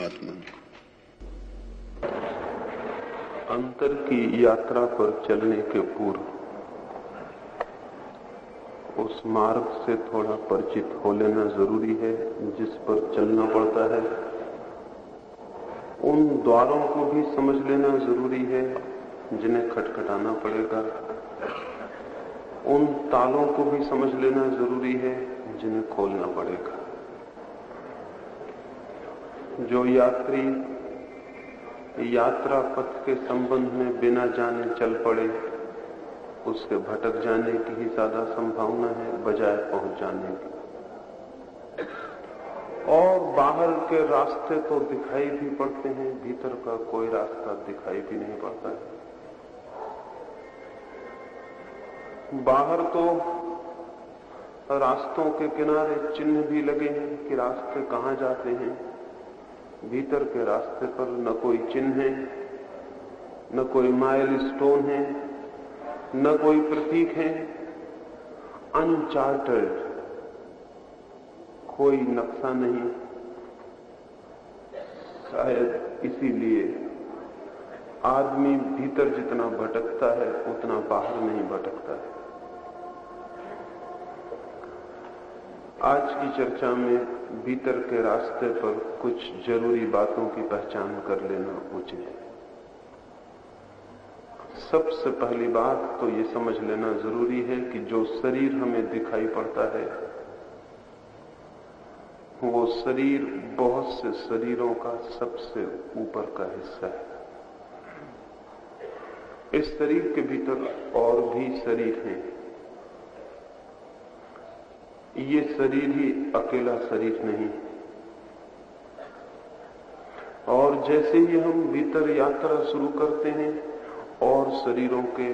आत्मा। अंतर की यात्रा पर चलने के पूर्व उस मार्ग से थोड़ा परिचित हो लेना जरूरी है जिस पर चलना पड़ता है। उन द्वारों को भी समझ लेना जरूरी है जिन्हें खटखटाना पड़ेगा। उन तालों को भी समझ लेना जरूरी है जिन्हें खोलना पड़ेगा। जो यात्री यात्रा पथ के संबंध में बिना जाने चल पड़े उसके भटक जाने की ही ज्यादा संभावना है बजाय पहुंच जाने की। और बाहर के रास्ते तो दिखाई भी पड़ते हैं, भीतर का कोई रास्ता दिखाई भी नहीं पड़ता है। बाहर तो रास्तों के किनारे चिन्ह भी लगे हैं कि रास्ते कहां जाते हैं। भीतर के रास्ते पर न कोई चिन्ह है, न कोई माइल स्टोन है, न कोई प्रतीक है। अनचार्टेड, कोई नक्शा नहीं। शायद इसीलिए आदमी भीतर जितना भटकता है उतना बाहर नहीं भटकता है। आज की चर्चा में भीतर के रास्ते पर कुछ जरूरी बातों की पहचान कर लेना उचित है। सबसे पहली बात तो ये समझ लेना जरूरी है कि जो शरीर हमें दिखाई पड़ता है वो शरीर बहुत से शरीरों का सबसे ऊपर का हिस्सा है। इस शरीर के भीतर और भी शरीर हैं। ये शरीर ही अकेला शरीर नहीं। और जैसे ही हम भीतर यात्रा शुरू करते हैं और शरीरों के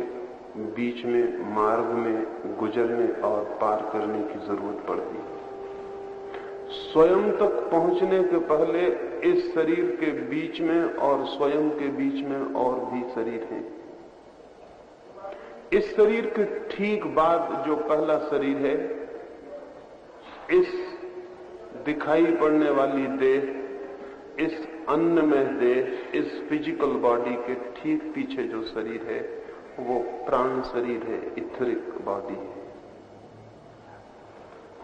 बीच में मार्ग में गुजरने और पार करने की जरूरत पड़ती है। स्वयं तक पहुंचने के पहले इस शरीर के बीच में और स्वयं के बीच में और भी शरीर हैं। इस शरीर के ठीक बाद जो पहला शरीर है, इस दिखाई पड़ने वाली देह, इस अन्नमय देह, इस फिजिकल बॉडी के ठीक पीछे जो शरीर है वो प्राण शरीर है, इथरिक बॉडी है।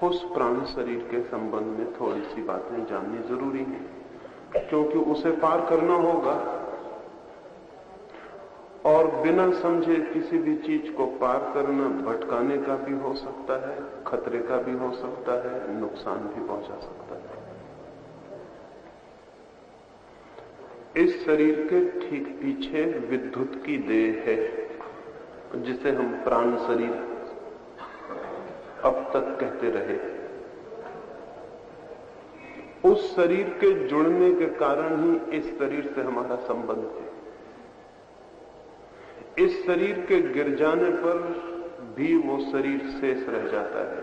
उस प्राण शरीर के संबंध में थोड़ी सी बातें जाननी जरूरी हैं क्योंकि उसे पार करना होगा और बिना समझे किसी भी चीज को पार करना भटकाने का भी हो सकता है, खतरे का भी हो सकता है, नुकसान भी पहुंचा सकता है। इस शरीर के ठीक पीछे विद्युत की देह है जिसे हम प्राण शरीर अब तक कहते रहे। उस शरीर के जुड़ने के कारण ही इस शरीर से हमारा संबंध है। इस शरीर के गिर जाने पर भी वो शरीर शेष रह जाता है।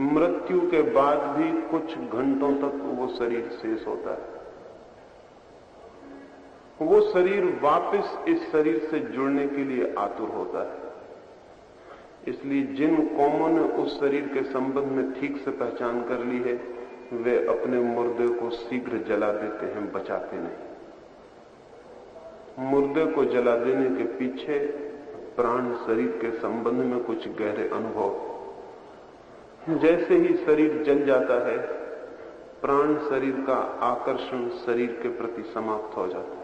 मृत्यु के बाद भी कुछ घंटों तक वो शरीर शेष होता है। वो शरीर वापस इस शरीर से जुड़ने के लिए आतुर होता है। इसलिए जिन कौमों ने उस शरीर के संबंध में ठीक से पहचान कर ली है वे अपने मुर्दे को शीघ्र जला देते हैं, बचाते नहीं। मुर्दे को जला देने के पीछे प्राण शरीर के संबंध में कुछ गहरे अनुभव। जैसे ही शरीर जल जाता है प्राण शरीर का आकर्षण शरीर के प्रति समाप्त हो जाता है।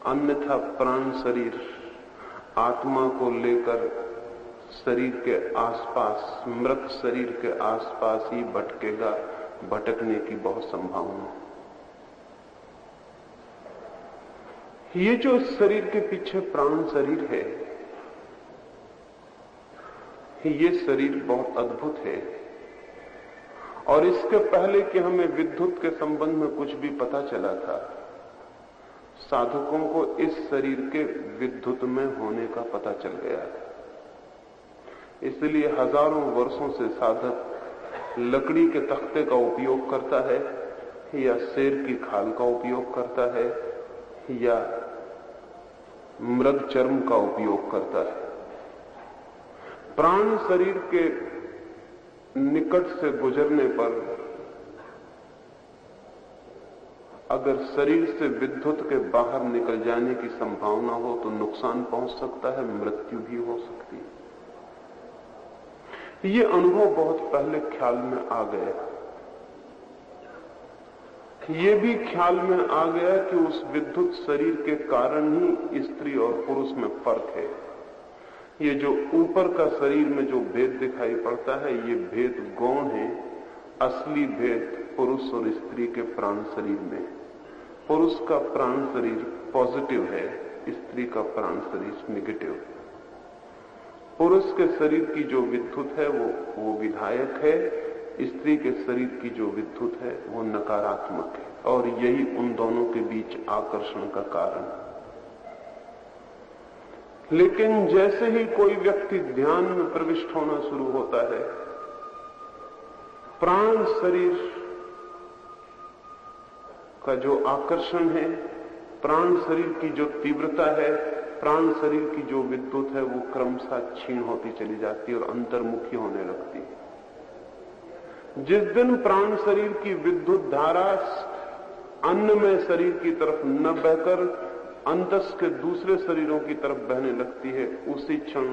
अन्यथा प्राण शरीर आत्मा को लेकर शरीर के आसपास, मृत शरीर के आसपास ही भटकेगा। भटकने की बहुत संभावना है। ये जो शरीर के पीछे प्राण शरीर है, ये शरीर बहुत अद्भुत है। और इसके पहले कि हमें विद्युत के संबंध में कुछ भी पता चला था, साधकों को इस शरीर के विद्युत में होने का पता चल गया। इसलिए हजारों वर्षों से साधक लकड़ी के तख्ते का उपयोग करता है या शेर की खाल का उपयोग करता है या मृग चर्म का उपयोग करता है। प्राण शरीर के निकट से गुजरने पर अगर शरीर से विद्युत के बाहर निकल जाने की संभावना हो तो नुकसान पहुंच सकता है, मृत्यु भी हो सकती है। ये अनुभव बहुत पहले ख्याल में आ गया। ये भी ख्याल में आ गया कि उस विद्युत शरीर के कारण ही स्त्री और पुरुष में फर्क है। ये जो ऊपर का शरीर में जो भेद दिखाई पड़ता है, ये भेद गौण है। असली भेद पुरुष और स्त्री के प्राण शरीर में। पुरुष का प्राण शरीर पॉजिटिव है, स्त्री का प्राण शरीर नेगेटिव है। पुरुष के शरीर की जो विद्युत है वो विधायक है, स्त्री के शरीर की जो विद्युत है वो नकारात्मक है, और यही उन दोनों के बीच आकर्षण का कारण है। लेकिन जैसे ही कोई व्यक्ति ध्यान में प्रविष्ट होना शुरू होता है, प्राण शरीर का जो आकर्षण है, प्राण शरीर की जो तीव्रता है, प्राण शरीर की जो विद्युत है, वो क्रमशः क्षीण होती चली जाती है और अंतर्मुखी होने लगती है। जिस दिन प्राण शरीर की विद्युत धारा अन्नमय शरीर की तरफ न बहकर अंतस के दूसरे शरीरों की तरफ बहने लगती है, उसी क्षण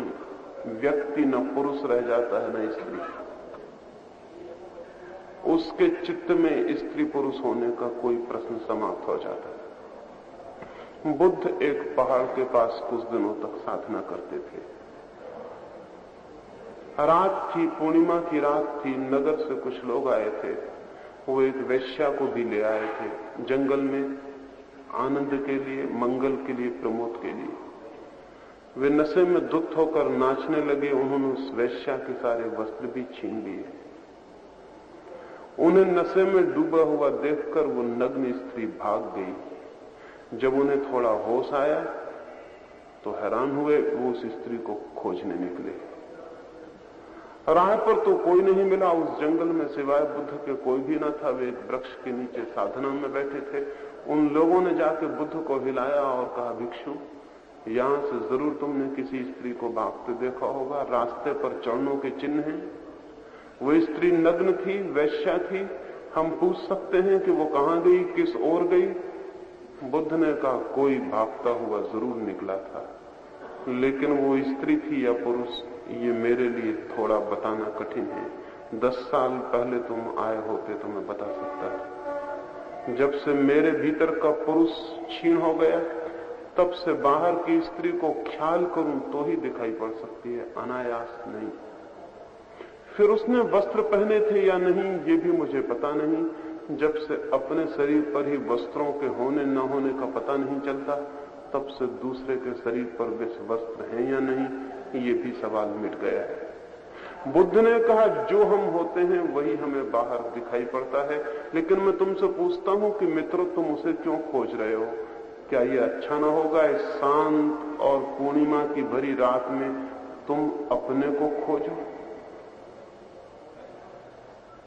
व्यक्ति न पुरुष रह जाता है न स्त्री। उसके चित्त में स्त्री पुरुष होने का कोई प्रश्न समाप्त हो जाता है। बुद्ध एक पहाड़ के पास कुछ दिनों तक साधना करते थे। रात थी, पूर्णिमा की रात थी। नगर से कुछ लोग आए थे। वो एक वेश्या को भी ले आए थे, जंगल में आनंद के लिए, मंगल के लिए, प्रमोद के लिए। वे नशे में धुत होकर नाचने लगे। उन्होंने उस वेश्या के सारे वस्त्र भी छीन लिए। उन्हें नशे में डूबा हुआ देखकर वो नग्न स्त्री भाग गई। जब उन्हें थोड़ा होश आया तो हैरान हुए। वो उस स्त्री को खोजने निकले। राह पर तो कोई नहीं मिला। उस जंगल में सिवाय बुद्ध के कोई भी न था। वे एक वृक्ष के नीचे साधना में बैठे थे। उन लोगों ने जाके बुद्ध को हिलाया और कहा, भिक्षु, यहां से जरूर तुमने किसी स्त्री को भागते देखा होगा। रास्ते पर चरणों के चिन्ह हैं। वो स्त्री नग्न थी, वेश्या थी। हम पूछ सकते हैं कि वो कहां गई, किस ओर गई? बुद्ध ने कहा, कोई भागता हुआ जरूर निकला था, लेकिन वो स्त्री थी या पुरुष, ये मेरे लिए थोड़ा बताना कठिन है। 10 साल पहले तुम आए होते तो मैं बता सकता था। जब से मेरे भीतर का पुरुष क्षीण हो गया, तब से बाहर की स्त्री को ख्याल करूं तो ही दिखाई पड़ सकती है, अनायास नहीं। फिर उसने वस्त्र पहने थे या नहीं, ये भी मुझे पता नहीं। जब से अपने शरीर पर ही वस्त्रों के होने न होने का पता नहीं चलता, तब से दूसरे के शरीर पर वे वस्त्र हैं या नहीं, ये भी सवाल मिट गया है। बुद्ध ने कहा, जो हम होते हैं वही हमें बाहर दिखाई पड़ता है। लेकिन मैं तुमसे पूछता हूं कि मित्रों, तुम उसे क्यों खोज रहे हो? क्या ये अच्छा ना होगा इस शांत और पूर्णिमा की भरी रात में तुम अपने को खोजो?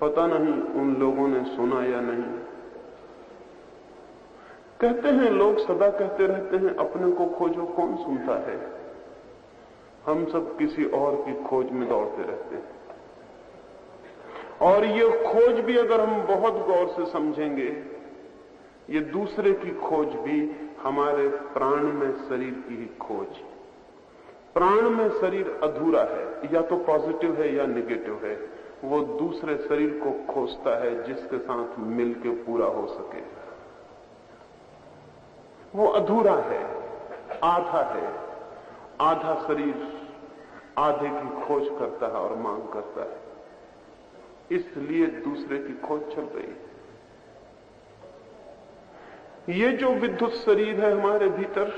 पता नहीं उन लोगों ने सुना या नहीं। कहते हैं लोग, सदा कहते रहते हैं, अपने को खोजो। कौन सुनता है? हम सब किसी और की खोज में दौड़ते रहते हैं। और ये खोज भी अगर हम बहुत गौर से समझेंगे, ये दूसरे की खोज भी हमारे प्राण में शरीर की ही खोज। प्राण में शरीर अधूरा है, या तो पॉजिटिव है या नेगेटिव है। वो दूसरे शरीर को खोजता है जिसके साथ मिलके पूरा हो सके। वो अधूरा है, आधा है। आधा शरीर आधे की खोज करता है और मांग करता है, इसलिए दूसरे की खोज चल रही है। ये जो विद्युत शरीर है हमारे भीतर,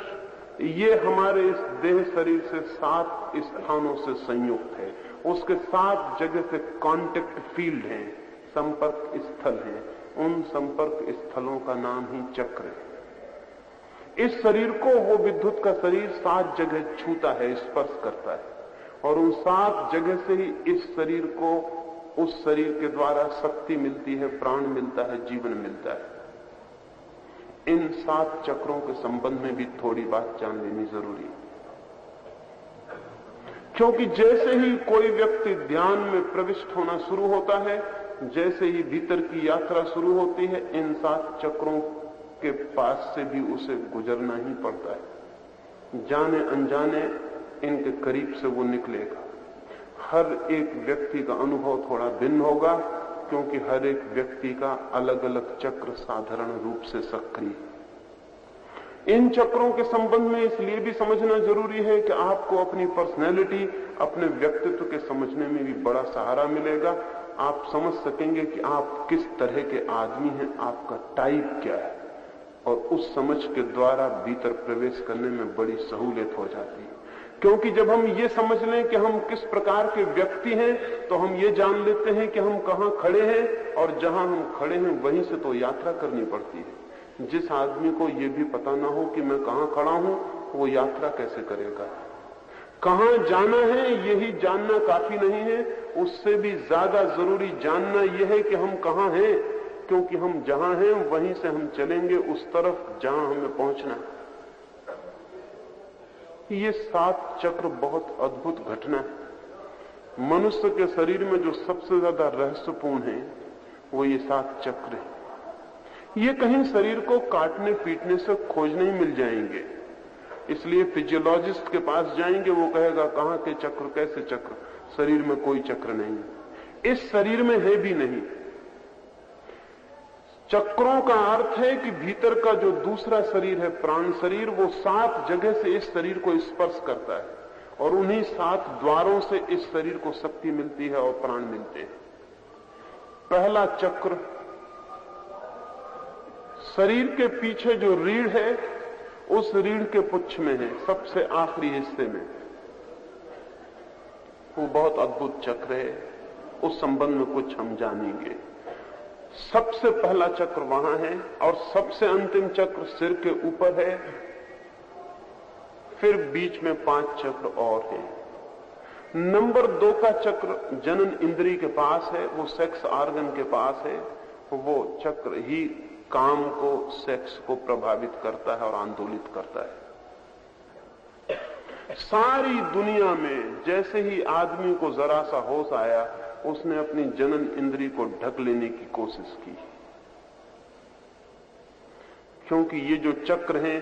ये हमारे इस देह शरीर से 7 स्थानों से संयुक्त है। उसके 7 जगह से कांटेक्ट फील्ड हैं, संपर्क स्थल हैं। उन संपर्क स्थलों का नाम ही चक्र है। इस शरीर को वो विद्युत का शरीर 7 जगह छूता है, स्पर्श करता है, और उन 7 जगह से ही इस शरीर को, उस शरीर के द्वारा शक्ति मिलती है, प्राण मिलता है, जीवन मिलता है। इन 7 चक्रों के संबंध में भी थोड़ी बात जान लेनी जरूरी है, क्योंकि जैसे ही कोई व्यक्ति ध्यान में प्रविष्ट होना शुरू होता है, जैसे ही भीतर की यात्रा शुरू होती है, इन 7 चक्रों के पास से भी उसे गुजरना ही पड़ता है। जाने अनजाने इनके करीब से वो निकलेगा। हर एक व्यक्ति का अनुभव थोड़ा भिन्न होगा, क्योंकि हर एक व्यक्ति का अलग अलग चक्र साधारण रूप से सक्रिय है। इन चक्रों के संबंध में इसलिए भी समझना जरूरी है कि आपको अपनी पर्सनैलिटी, अपने व्यक्तित्व के समझने में भी बड़ा सहारा मिलेगा। आप समझ सकेंगे कि आप किस तरह के आदमी हैं, आपका टाइप क्या है, और उस समझ के द्वारा भीतर प्रवेश करने में बड़ी सहूलियत हो जाती है। क्योंकि जब हम ये समझ लें कि हम किस प्रकार के व्यक्ति हैं, तो हम ये जान लेते हैं कि हम कहां खड़े हैं, और जहां हम खड़े हैं वहीं से तो यात्रा करनी पड़ती है। जिस आदमी को ये भी पता ना हो कि मैं कहां खड़ा हूं, वो यात्रा कैसे करेगा? कहां जाना है यही जानना काफी नहीं है, उससे भी ज्यादा जरूरी जानना यह है कि हम कहां हैं, क्योंकि हम जहां हैं वहीं से हम चलेंगे उस तरफ जहां हमें पहुंचना है। ये 7 चक्र बहुत अद्भुत घटना है। मनुष्य के शरीर में जो सबसे ज्यादा रहस्यपूर्ण है वो ये 7 चक्र है। ये कहीं शरीर को काटने पीटने से खोजने ही मिल जाएंगे। इसलिए फिजियोलॉजिस्ट के पास जाएंगे, वो कहेगा कहां के चक्र, कैसे चक्र? शरीर में कोई चक्र नहीं, इस शरीर में है भी नहीं। चक्रों का अर्थ है कि भीतर का जो दूसरा शरीर है, प्राण शरीर, वो 7 जगह से इस शरीर को स्पर्श करता है, और उन्हीं 7 द्वारों से इस शरीर को शक्ति मिलती है और प्राण मिलते हैं। पहला चक्र शरीर के पीछे जो रीढ़ है, उस रीढ़ के पुच्छ में है, सबसे आखिरी हिस्से में। वो बहुत अद्भुत चक्र है, उस संबंध में कुछ हम जानेंगे। सबसे पहला चक्र वहां है, और सबसे अंतिम चक्र सिर के ऊपर है। फिर बीच में 5 चक्र और हैं। नंबर 2 का चक्र जनन इंद्रिय के पास है, वो सेक्स ऑर्गन के पास है। वो चक्र ही काम को, सेक्स को प्रभावित करता है और आंदोलित करता है। सारी दुनिया में जैसे ही आदमी को जरा सा होश आया, उसने अपनी जनन इंद्रिय को ढक लेने की कोशिश की, क्योंकि ये जो चक्र हैं,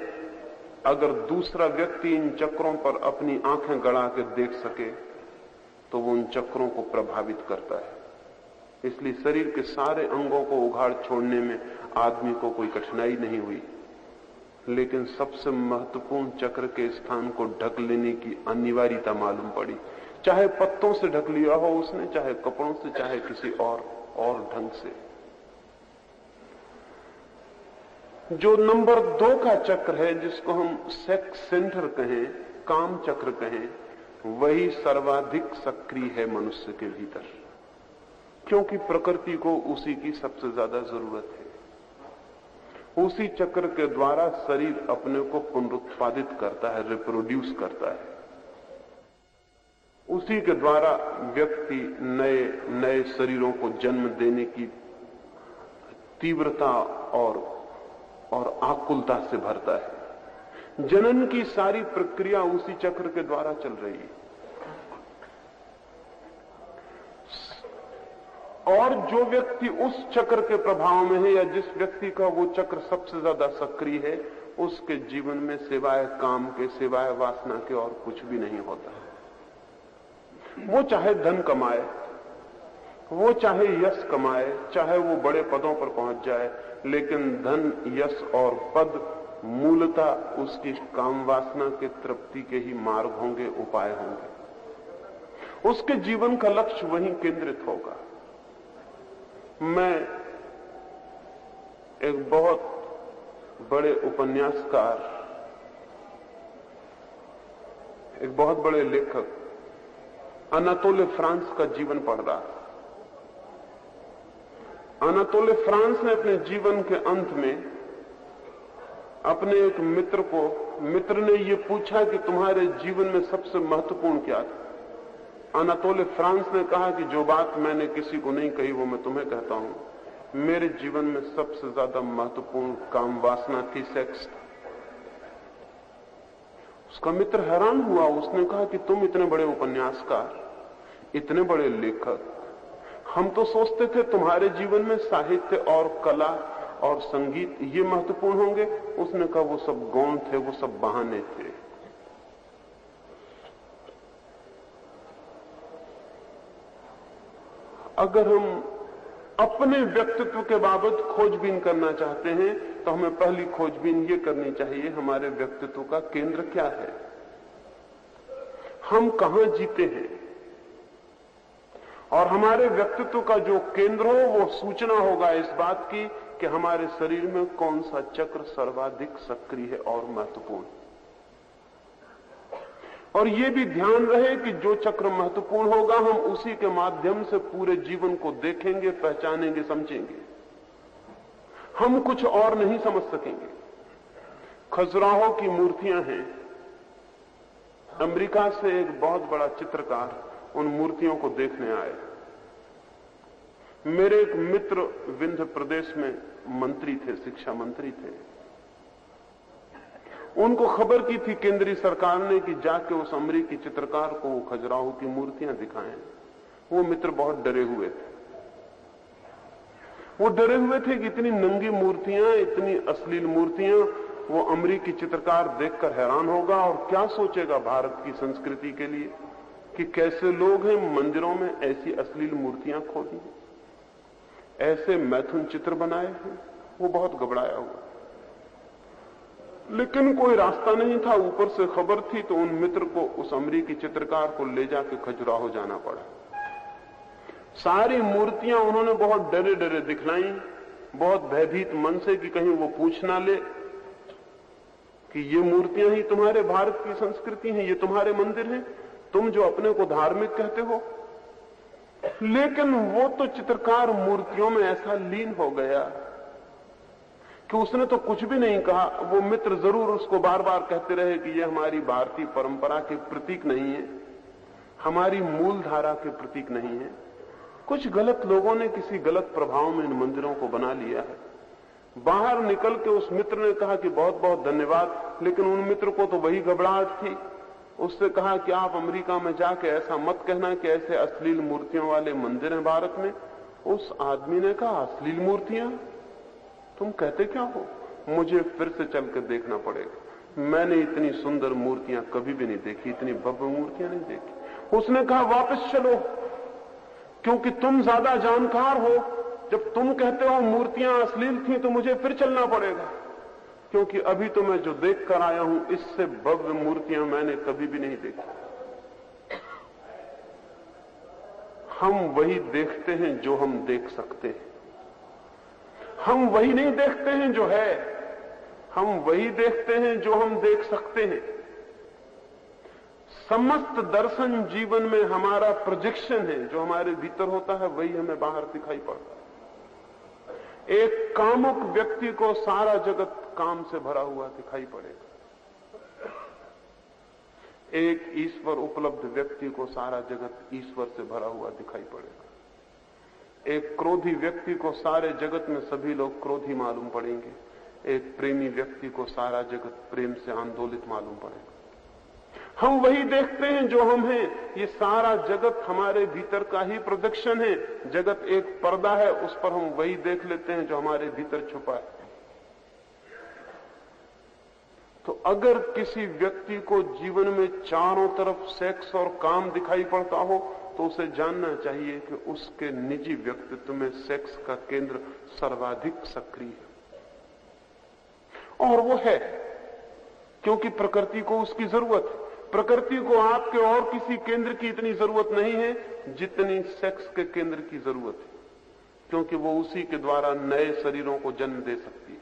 अगर दूसरा व्यक्ति इन चक्रों पर अपनी आंखें गड़ा के देख सके तो वो उन चक्रों को प्रभावित करता है। इसलिए शरीर के सारे अंगों को उघाड़ छोड़ने में आदमी को कोई कठिनाई नहीं हुई, लेकिन सबसे महत्वपूर्ण चक्र के स्थान को ढक लेने की अनिवार्यता मालूम पड़ी। चाहे पत्तों से ढक लिया हो उसने, चाहे कपड़ों से, चाहे किसी और ढंग से। जो नंबर 2 का चक्र है, जिसको हम सेक्स सेंटर कहें, काम चक्र कहें, वही सर्वाधिक सक्रिय है मनुष्य के भीतर, क्योंकि प्रकृति को उसी की सबसे ज्यादा जरूरत है। उसी चक्र के द्वारा शरीर अपने को पुनरुत्पादित करता है, रिप्रोड्यूस करता है। उसी के द्वारा व्यक्ति नए नए शरीरों को जन्म देने की तीव्रता और आकुलता से भरता है। जनन की सारी प्रक्रिया उसी चक्र के द्वारा चल रही है। और जो व्यक्ति उस चक्र के प्रभाव में है, या जिस व्यक्ति का वो चक्र सबसे ज्यादा सक्रिय है, उसके जीवन में सिवाय काम के, सिवाय वासना के और कुछ भी नहीं होता। वो चाहे धन कमाए, वो चाहे यश कमाए, चाहे वो बड़े पदों पर पहुंच जाए, लेकिन धन, यश और पद मूलतः उसकी काम वासना के तृप्ति के ही मार्ग होंगे, उपाय होंगे। उसके जीवन का लक्ष्य वहीं केंद्रित होगा। मैं एक बहुत बड़े उपन्यासकार, एक बहुत बड़े लेखक अनातोले फ्रांस का जीवन पढ़ रहा। अनातोले फ्रांस ने अपने जीवन के अंत में अपने एक मित्र ने यह पूछा कि तुम्हारे जीवन में सबसे महत्वपूर्ण क्या था? अनातोले फ्रांस ने कहा कि जो बात मैंने किसी को नहीं कही वो मैं तुम्हें कहता हूं। मेरे जीवन में सबसे ज्यादा महत्वपूर्ण काम वासना थी, सेक्स था। उसका मित्र हैरान हुआ। उसने कहा कि तुम इतने बड़े उपन्यासकार, इतने बड़े लेखक, हम तो सोचते थे तुम्हारे जीवन में साहित्य और कला और संगीत ये महत्वपूर्ण होंगे? उसने कहा वो सब गौण थे, वो सब बहाने थे। अगर हम अपने व्यक्तित्व के बाबत खोजबीन करना चाहते हैं तो हमें पहली खोजबीन ये करनी चाहिए, हमारे व्यक्तित्व का केंद्र क्या है, हम कहां जीते हैं। और हमारे व्यक्तित्व का जो केंद्र हो वो सूचना होगा इस बात की कि हमारे शरीर में कौन सा चक्र सर्वाधिक सक्रिय है और महत्वपूर्ण। और ये भी ध्यान रहे कि जो चक्र महत्वपूर्ण होगा हम उसी के माध्यम से पूरे जीवन को देखेंगे, पहचानेंगे, समझेंगे। हम कुछ और नहीं समझ सकेंगे। खजुराहो की मूर्तियां हैं। अमेरिका से एक बहुत बड़ा चित्रकार उन मूर्तियों को देखने आए। मेरे एक मित्र विंध्य प्रदेश में मंत्री थे, शिक्षा मंत्री थे। उनको खबर की थी केंद्रीय सरकार ने कि जाके उस अमेरिकी चित्रकार को खजुराहो की मूर्तियां दिखाएं। वो मित्र बहुत डरे हुए थे। वो डरे हुए थे कि इतनी नंगी मूर्तियां, इतनी अश्लील मूर्तियां, वो अमेरिकी चित्रकार देखकर हैरान होगा और क्या सोचेगा भारत की संस्कृति के लिए कि कैसे लोग हैं मंदिरों में ऐसी अश्लील मूर्तियां खोदी, ऐसे मैथुन चित्र बनाए हैं। वो बहुत घबराया हुआ, लेकिन कोई रास्ता नहीं था। ऊपर से खबर थी तो उन मित्र को उस अमेरिकी चित्रकार को ले जाके खजुराहो जाना पड़ा। सारी मूर्तियां उन्होंने बहुत डरे डरे दिखलाई, बहुत भयभीत मन से कि कहीं वो पूछ ना ले कि ये मूर्तियां ही तुम्हारे भारत की संस्कृति हैं, ये तुम्हारे मंदिर हैं, तुम जो अपने को धार्मिक कहते हो। लेकिन वो तो चित्रकार मूर्तियों में ऐसा लीन हो गया कि उसने तो कुछ भी नहीं कहा। वो मित्र जरूर उसको बार बार कहते रहे कि ये हमारी भारतीय परंपरा के प्रतीक नहीं है, हमारी मूल धारा के प्रतीक नहीं है। कुछ गलत लोगों ने किसी गलत प्रभाव में इन मंदिरों को बना लिया है। बाहर निकल के उस मित्र ने कहा कि बहुत बहुत धन्यवाद, लेकिन उन मित्र को तो वही घबराहट थी। उससे कहा कि आप अमेरिका में जाके ऐसा मत कहना कि ऐसे अश्लील मूर्तियों वाले मंदिर हैं भारत में। उस आदमी ने कहा अश्लील मूर्तियां, तुम कहते क्या हो? मुझे फिर से चल कर देखना पड़ेगा। मैंने इतनी सुंदर मूर्तियां कभी भी नहीं देखी, इतनी भव्य मूर्तियां नहीं देखी। उसने कहा वापस चलो, क्योंकि तुम ज्यादा जानकार हो। जब तुम कहते हो मूर्तियां अश्लील थी तो मुझे फिर चलना पड़ेगा, क्योंकि अभी तो मैं जो देख कर आया हूं इससे भव्य मूर्तियां मैंने कभी भी नहीं देखी। हम वही देखते हैं जो हम देख सकते हैं, हम वही नहीं देखते हैं जो है, हम वही देखते हैं जो हम देख सकते हैं। समस्त दर्शन जीवन में हमारा प्रोजेक्शन है, जो हमारे भीतर होता है वही हमें बाहर दिखाई पड़ता है। एक कामुक व्यक्ति को सारा जगत काम से भरा हुआ दिखाई पड़ेगा। एक ईश्वर उपलब्ध व्यक्ति को सारा जगत ईश्वर से भरा हुआ दिखाई पड़ेगा। एक क्रोधी व्यक्ति को सारे जगत में सभी लोग क्रोधी मालूम पड़ेंगे। एक प्रेमी व्यक्ति को सारा जगत प्रेम से आंदोलित मालूम पड़ेगा। हम वही देखते हैं जो हम हैं। ये सारा जगत हमारे भीतर का ही प्रोजेक्शन है। जगत एक पर्दा है, उस पर हम वही देख लेते हैं जो हमारे भीतर छुपा है। तो अगर किसी व्यक्ति को जीवन में चारों तरफ सेक्स और काम दिखाई पड़ता हो तो उसे जानना चाहिए कि उसके निजी व्यक्तित्व में सेक्स का केंद्र सर्वाधिक सक्रिय है। और वो है, क्योंकि प्रकृति को उसकी जरूरत है। प्रकृति को आपके और किसी केंद्र की इतनी जरूरत नहीं है जितनी सेक्स के केंद्र की जरूरत है, क्योंकि वो उसी के द्वारा नए शरीरों को जन्म दे सकती है।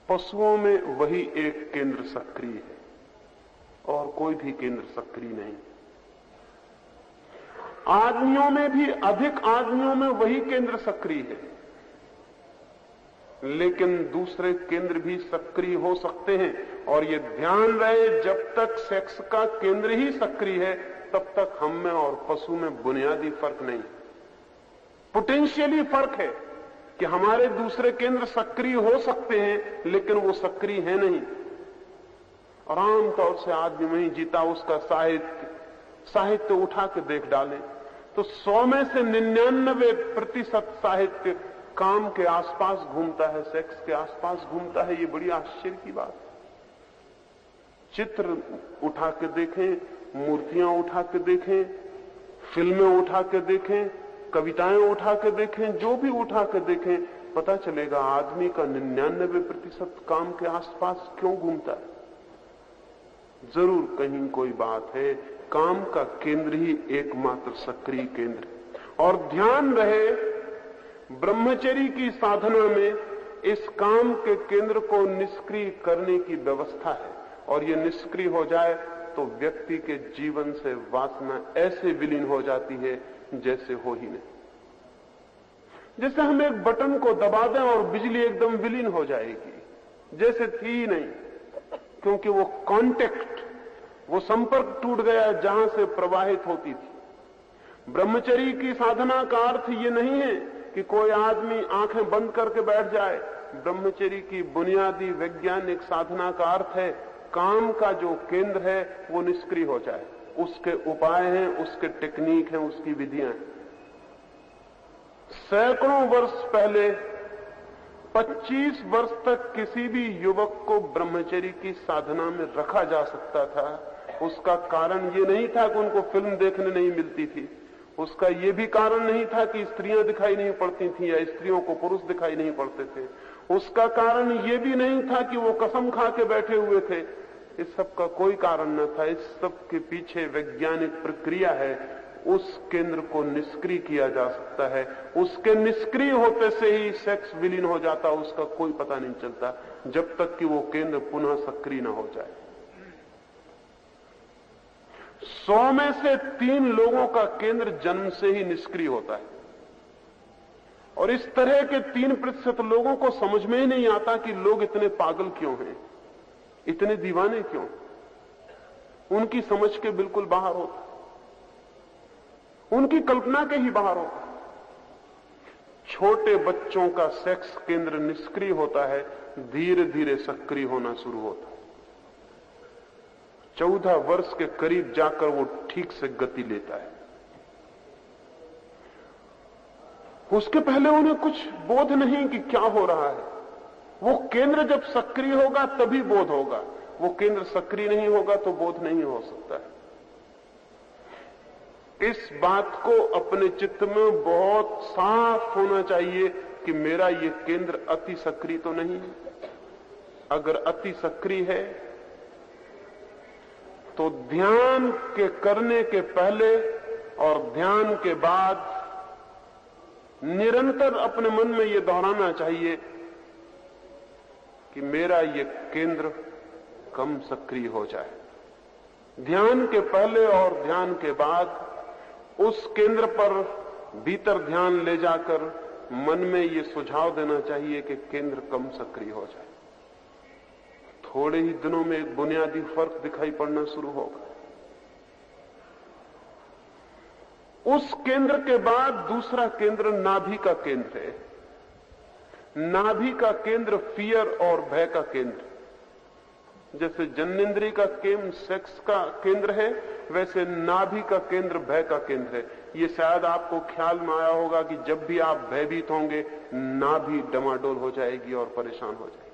पशुओं में वही एक केंद्र सक्रिय है और कोई भी केंद्र सक्रिय नहीं। आदमियों में भी अधिक आदमियों में वही केंद्र सक्रिय है, लेकिन दूसरे केंद्र भी सक्रिय हो सकते हैं। और ये ध्यान रहे, जब तक सेक्स का केंद्र ही सक्रिय है तब तक हम में और पशु में बुनियादी फर्क नहीं। पोटेंशियली फर्क है कि हमारे दूसरे केंद्र सक्रिय हो सकते हैं लेकिन वो सक्रिय है नहीं। और आमतौर से आदमी वहीं जीता, उसका साहित्य उठा के देख डालें तो 100 में से 99% साहित्य काम के आसपास घूमता है, सेक्स के आसपास घूमता है। ये बड़ी आश्चर्य की बात है। चित्र उठा के देखें, मूर्तियां उठा के देखें, फिल्में उठा के देखें, कविताएं उठा के देखें, जो भी उठा के देखें, पता चलेगा आदमी का 99% काम के आसपास क्यों घूमता है। जरूर कहीं कोई बात है। काम का केंद्र ही एकमात्र सक्रिय केंद्र है। और ध्यान रहे, ब्रह्मचर्य की साधना में इस काम के केंद्र को निष्क्रिय करने की व्यवस्था है। और ये निष्क्रिय हो जाए तो व्यक्ति के जीवन से वासना ऐसे विलीन हो जाती है जैसे हो ही नहीं। जैसे हम एक बटन को दबा दें और बिजली एकदम विलीन हो जाएगी, जैसे थी ही नहीं, क्योंकि वो कांटेक्ट, वो संपर्क टूट गया जहां से प्रवाहित होती थी। ब्रह्मचर्य की साधना का अर्थ ये नहीं है कि कोई आदमी आंखें बंद करके बैठ जाए। ब्रह्मचर्य की बुनियादी वैज्ञानिक साधना का अर्थ है काम का जो केंद्र है वो निष्क्रिय हो जाए। उसके उपाय हैं, उसके टेक्निक हैं, उसकी विधियां हैं। सैकड़ों वर्ष पहले 25 वर्ष तक किसी भी युवक को ब्रह्मचर्य की साधना में रखा जा सकता था। उसका कारण ये नहीं था कि उनको फिल्म देखने नहीं मिलती थी, उसका ये भी कारण नहीं था कि स्त्रियां दिखाई नहीं पड़ती थी या स्त्रियों को पुरुष दिखाई नहीं पड़ते थे। उसका कारण ये भी नहीं था कि वो कसम खा के बैठे हुए थे। इस सब का कोई कारण न था। इस सब के पीछे वैज्ञानिक प्रक्रिया है। उस केंद्र को निष्क्रिय किया जा सकता है। उसके निष्क्रिय होते से ही सेक्स विलीन हो जाता, उसका कोई पता नहीं चलता जब तक कि वो केंद्र पुनः सक्रिय न हो जाए। 100 में से 3 लोगों का केंद्र जन्म से ही निष्क्रिय होता है। और इस तरह के 3% लोगों को समझ में ही नहीं आता कि लोग इतने पागल क्यों हैं, इतने दीवाने क्यों। उनकी समझ के बिल्कुल बाहर होता, उनकी कल्पना के ही बाहर होता। छोटे बच्चों का सेक्स केंद्र निष्क्रिय होता है, धीरे धीरे सक्रिय होना शुरू होता है। 14 वर्ष के करीब जाकर वो ठीक से गति लेता है। उसके पहले उन्हें कुछ बोध नहीं कि क्या हो रहा है। वो केंद्र जब सक्रिय होगा तभी बोध होगा। वो केंद्र सक्रिय नहीं होगा तो बोध नहीं हो सकता है। इस बात को अपने चित्त में बहुत साफ होना चाहिए कि मेरा ये केंद्र अति सक्रिय तो नहीं है। अगर अति सक्रिय है तो ध्यान के करने के पहले और ध्यान के बाद निरंतर अपने मन में यह दोहराना चाहिए कि मेरा ये केंद्र कम सक्रिय हो जाए। ध्यान के पहले और ध्यान के बाद उस केंद्र पर भीतर ध्यान ले जाकर मन में ये सुझाव देना चाहिए कि केंद्र कम सक्रिय हो जाए। थोड़े ही दिनों में एक बुनियादी फर्क दिखाई पड़ना शुरू होगा। उस केंद्र के बाद दूसरा केंद्र नाभि का केंद्र है। नाभि का केंद्र फियर और भय का केंद्र। जैसे जन्नेन्द्रिय का केंद्र सेक्स का केंद्र है, वैसे नाभि का केंद्र भय का केंद्र है। ये शायद आपको ख्याल में आया होगा कि जब भी आप भयभीत होंगे नाभि डमाडोल हो जाएगी और परेशान हो जाएगी।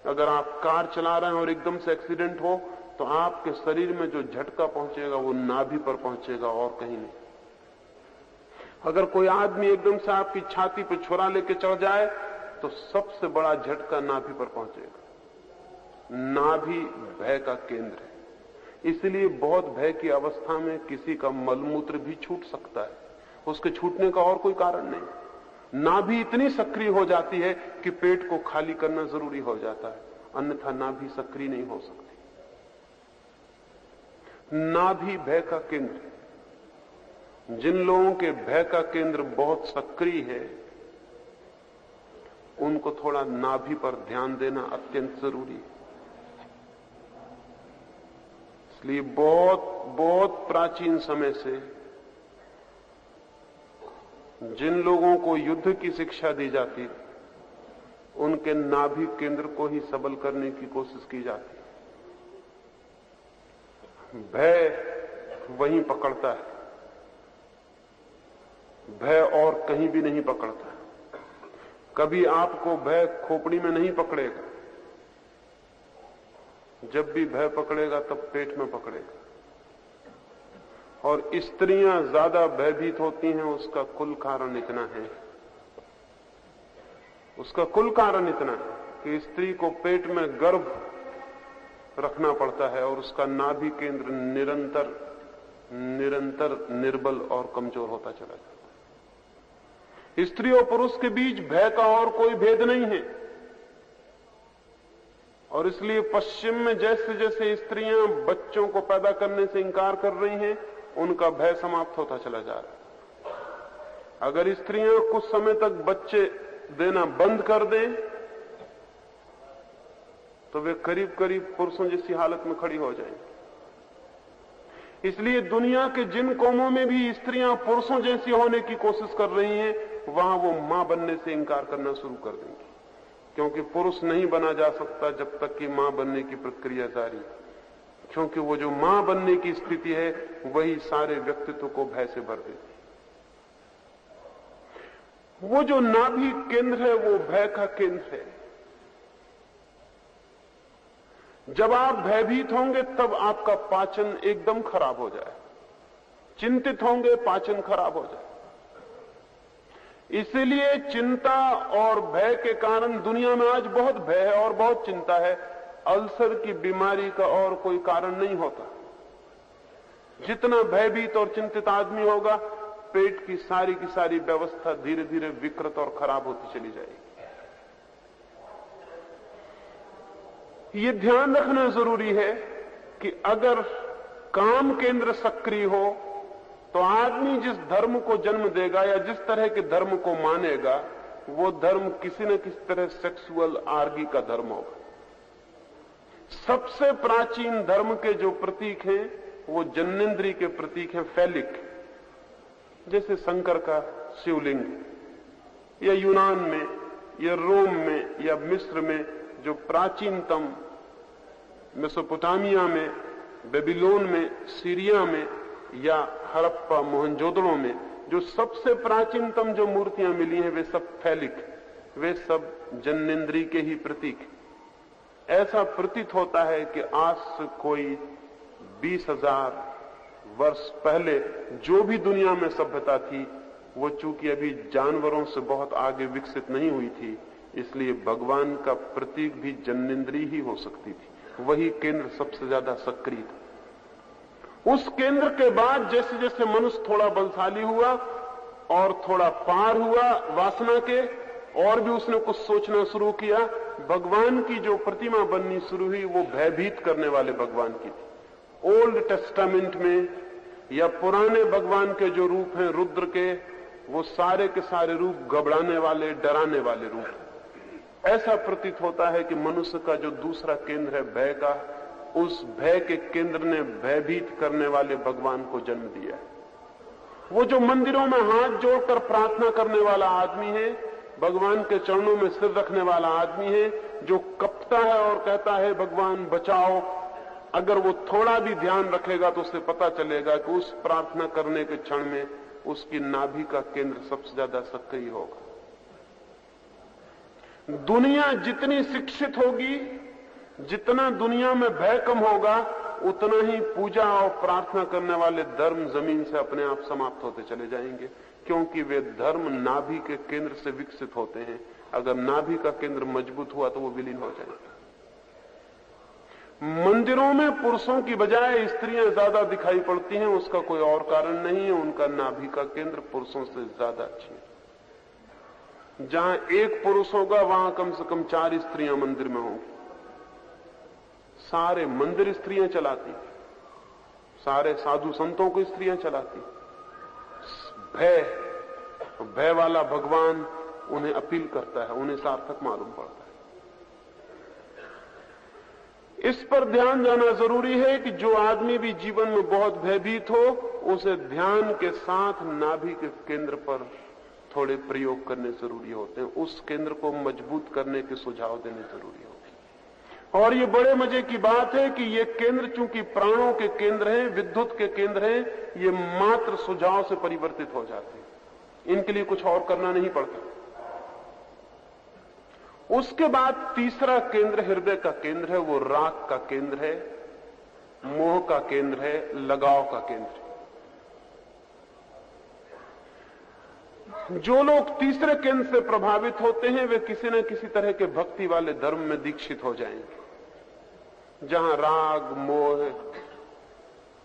अगर आप कार चला रहे हैं और एकदम से एक्सीडेंट हो तो आपके शरीर में जो झटका पहुंचेगा वो नाभि पर पहुंचेगा और कहीं नहीं। अगर कोई आदमी एकदम से आपकी छाती पर छुरा लेके चढ़ जाए तो सबसे बड़ा झटका नाभि पर पहुंचेगा। नाभि भय का केंद्र है। इसलिए बहुत भय की अवस्था में किसी का मलमूत्र भी छूट सकता है, उसके छूटने का और कोई कारण नहीं। नाभि इतनी सक्रिय हो जाती है कि पेट को खाली करना जरूरी हो जाता है, अन्यथा नाभि सक्रिय नहीं हो सकती। नाभि भय का केंद्र। जिन लोगों के भय का केंद्र बहुत सक्रिय है उनको थोड़ा नाभि पर ध्यान देना अत्यंत जरूरी है। इसलिए बहुत प्राचीन समय से जिन लोगों को युद्ध की शिक्षा दी जाती उनके नाभि केंद्र को ही सबल करने की कोशिश की जाती। भय वहीं पकड़ता है, भय और कहीं भी नहीं पकड़ता। कभी आपको भय खोपड़ी में नहीं पकड़ेगा, जब भी भय पकड़ेगा तब पेट में पकड़ेगा। और स्त्रियां ज्यादा भयभीत होती हैं, उसका कुल कारण इतना है, उसका कुल कारण इतना है कि स्त्री को पेट में गर्भ रखना पड़ता है और उसका नाभि केंद्र निरंतर निर्बल और कमजोर होता चला जाता है। स्त्री और पुरुष के बीच भय का और कोई भेद नहीं है। और इसलिए पश्चिम में जैसे जैसे स्त्रियां बच्चों को पैदा करने से इंकार कर रही हैं, उनका भय समाप्त होता चला जा रहा है। अगर स्त्रियां कुछ समय तक बच्चे देना बंद कर दें तो वे करीब करीब पुरुषों जैसी हालत में खड़ी हो जाएंगी। इसलिए दुनिया के जिन कौमों में भी स्त्रियां पुरुषों जैसी होने की कोशिश कर रही हैं, वहां वो मां बनने से इंकार करना शुरू कर देंगी, क्योंकि पुरुष नहीं बना जा सकता जब तक कि मां बनने की प्रक्रिया जारी है। क्योंकि वो जो मां बनने की स्थिति है वही सारे व्यक्तित्व को भय से भर देती है। वो जो नाभि केंद्र है वो भय का केंद्र है। जब आप भयभीत होंगे तब आपका पाचन एकदम खराब हो जाए, चिंतित होंगे पाचन खराब हो जाए। इसीलिए चिंता और भय के कारण दुनिया में आज बहुत भय है और बहुत चिंता है। अल्सर की बीमारी का और कोई कारण नहीं होता। जितना भयभीत और चिंतित आदमी होगा, पेट की सारी व्यवस्था धीरे धीरे विकृत और खराब होती चली जाएगी। ये ध्यान रखना जरूरी है कि अगर काम केंद्र सक्रिय हो तो आदमी जिस धर्म को जन्म देगा या जिस तरह के धर्म को मानेगा, वो धर्म किसी न किसी तरह सेक्सुअल आर्गी का धर्म होगा। सबसे प्राचीन धर्म के जो प्रतीक हैं वो जन्नेन्द्रिय के प्रतीक हैं, फैलिक। जैसे शंकर का शिवलिंग, या यूनान में या रोम में या मिस्र में जो प्राचीनतम, मेसोपोटामिया में, बेबीलोन में, सीरिया में या हड़प्पा मोहनजोदड़ो में जो सबसे प्राचीनतम जो मूर्तियां मिली हैं वे सब फैलिक, वे सब जन्नेन्द्रिय के ही प्रतीक। ऐसा प्रतीत होता है कि आज से कोई 20,000 वर्ष पहले जो भी दुनिया में सभ्यता थी वो चूंकि अभी जानवरों से बहुत आगे विकसित नहीं हुई थी, इसलिए भगवान का प्रतीक भी जन्नेन्द्रिय ही हो सकती थी। वही केंद्र सबसे ज्यादा सक्रिय था। उस केंद्र के बाद जैसे जैसे मनुष्य थोड़ा बलशाली हुआ और थोड़ा पार हुआ वासना के, और भी उसने कुछ सोचना शुरू किया, भगवान की जो प्रतिमा बननी शुरू हुई वो भयभीत करने वाले भगवान की थी। ओल्ड टेस्टामेंट में या पुराने भगवान के जो रूप हैं रुद्र के, वो सारे के सारे रूप घबराने वाले, डराने वाले रूप। ऐसा प्रतीत होता है कि मनुष्य का जो दूसरा केंद्र है भय का, उस भय के केंद्र ने भयभीत करने वाले भगवान को जन्म दिया है। वो जो मंदिरों में हाथ जोड़कर प्रार्थना करने वाला आदमी है, भगवान के चरणों में सिर रखने वाला आदमी है, जो कपता है और कहता है भगवान बचाओ, अगर वो थोड़ा भी ध्यान रखेगा तो उसे पता चलेगा कि उस प्रार्थना करने के क्षण में उसकी नाभि का केंद्र सबसे ज्यादा सक्रिय होगा। दुनिया जितनी शिक्षित होगी, जितना दुनिया में भय कम होगा, उतना ही पूजा और प्रार्थना करने वाले धर्म जमीन से अपने आप समाप्त होते चले जाएंगे, क्योंकि वे धर्म नाभि के केंद्र से विकसित होते हैं। अगर नाभि का केंद्र मजबूत हुआ तो वो विलीन हो जाएगा। मंदिरों में पुरुषों की बजाय स्त्रियां ज्यादा दिखाई पड़ती हैं, उसका कोई और कारण नहीं है, उनका नाभि का केंद्र पुरुषों से ज्यादा अच्छी है। जहां एक पुरुष होगा वहां कम से कम 4 स्त्रियां मंदिर में होंगी। सारे मंदिर स्त्रियां चलाती, सारे साधु संतों को स्त्रियां चलाती। भय वाला भगवान उन्हें अपील करता है, उन्हें सार्थक मालूम पड़ता है। इस पर ध्यान जाना जरूरी है कि जो आदमी भी जीवन में बहुत भयभीत हो, उसे ध्यान के साथ नाभि के केंद्र पर थोड़े प्रयोग करने जरूरी होते हैं। उस केंद्र को मजबूत करने के सुझाव देने जरूरी होते हैं। और ये बड़े मजे की बात है कि ये केंद्र चूंकि प्राणों के केंद्र हैं, विद्युत के केंद्र हैं, ये मात्र सुझाव से परिवर्तित हो जाते हैं। इनके लिए कुछ और करना नहीं पड़ता। उसके बाद तीसरा केंद्र हृदय का केंद्र है, वो राग का केंद्र है, मोह का केंद्र है, लगाव का केंद्र है। जो लोग तीसरे केंद्र से प्रभावित होते हैं वे किसी न किसी तरह के भक्ति वाले धर्म में दीक्षित हो जाएंगे, जहां राग मोह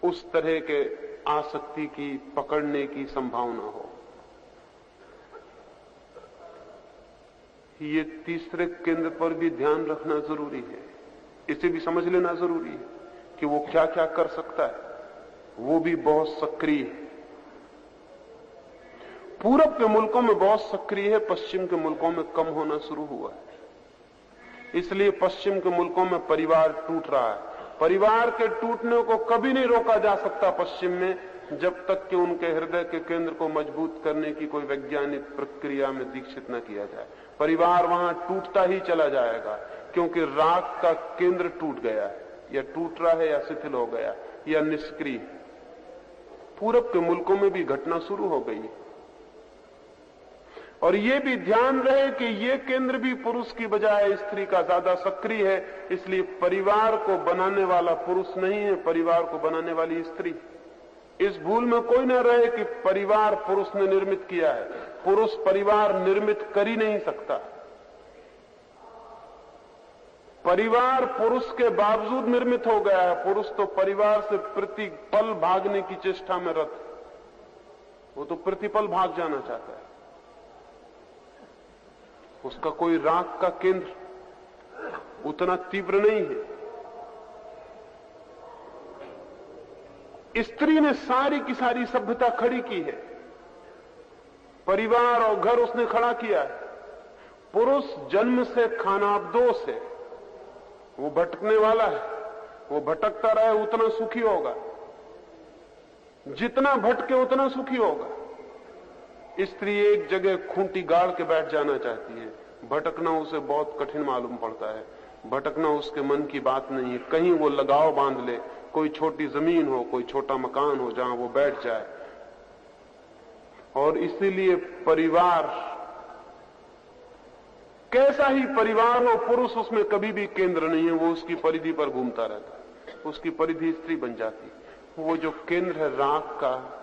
उस तरह के आसक्ति की पकड़ने की संभावना हो। ये तीसरे केंद्र पर भी ध्यान रखना जरूरी है, इसे भी समझ लेना जरूरी है कि वो क्या क्या कर सकता है। वो भी बहुत सक्रिय है, पूरब के मुल्कों में बहुत सक्रिय है, पश्चिम के मुल्कों में कम होना शुरू हुआ है। इसलिए पश्चिम के मुल्कों में परिवार टूट रहा है। परिवार के टूटने को कभी नहीं रोका जा सकता पश्चिम में, जब तक कि उनके हृदय के केंद्र को मजबूत करने की कोई वैज्ञानिक प्रक्रिया में दीक्षित न किया जाए। परिवार वहां टूटता ही चला जाएगा, क्योंकि राग का केंद्र टूट गया है, या टूट रहा है, या शिथिल हो गया, या निष्क्रिय। पूरब के मुल्कों में भी घटना शुरू हो गई। और ये भी ध्यान रहे कि ये केंद्र भी पुरुष की बजाय स्त्री का ज्यादा सक्रिय है, इसलिए परिवार को बनाने वाला पुरुष नहीं है, परिवार को बनाने वाली स्त्री। इस भूल में कोई न रहे कि परिवार पुरुष ने निर्मित किया है। पुरुष परिवार निर्मित कर ही नहीं सकता। परिवार पुरुष के बावजूद निर्मित हो गया है। पुरुष तो परिवार से प्रतिपल भागने की चेष्टा में रत है, वो तो प्रतिपल भाग जाना चाहता है। उसका कोई राग का केंद्र उतना तीव्र नहीं है। स्त्री ने सारी की सारी सभ्यता खड़ी की है, परिवार और घर उसने खड़ा किया है। पुरुष जन्म से खानाबदोश है, वो भटकने वाला है, वो भटकता रहे उतना सुखी होगा, जितना भटके उतना सुखी होगा। स्त्री एक जगह खूंटी गाड़ के बैठ जाना चाहती है, भटकना उसे बहुत कठिन मालूम पड़ता है। भटकना उसके मन की बात नहीं है। कहीं वो लगाव बांध ले, कोई छोटी जमीन हो, कोई छोटा मकान हो जहां वो बैठ जाए। और इसीलिए परिवार, कैसा ही परिवार हो, पुरुष उसमें कभी भी केंद्र नहीं है, वो उसकी परिधि पर घूमता रहता है, उसकी परिधि स्त्री बन जाती है। वो जो केंद्र है राग का,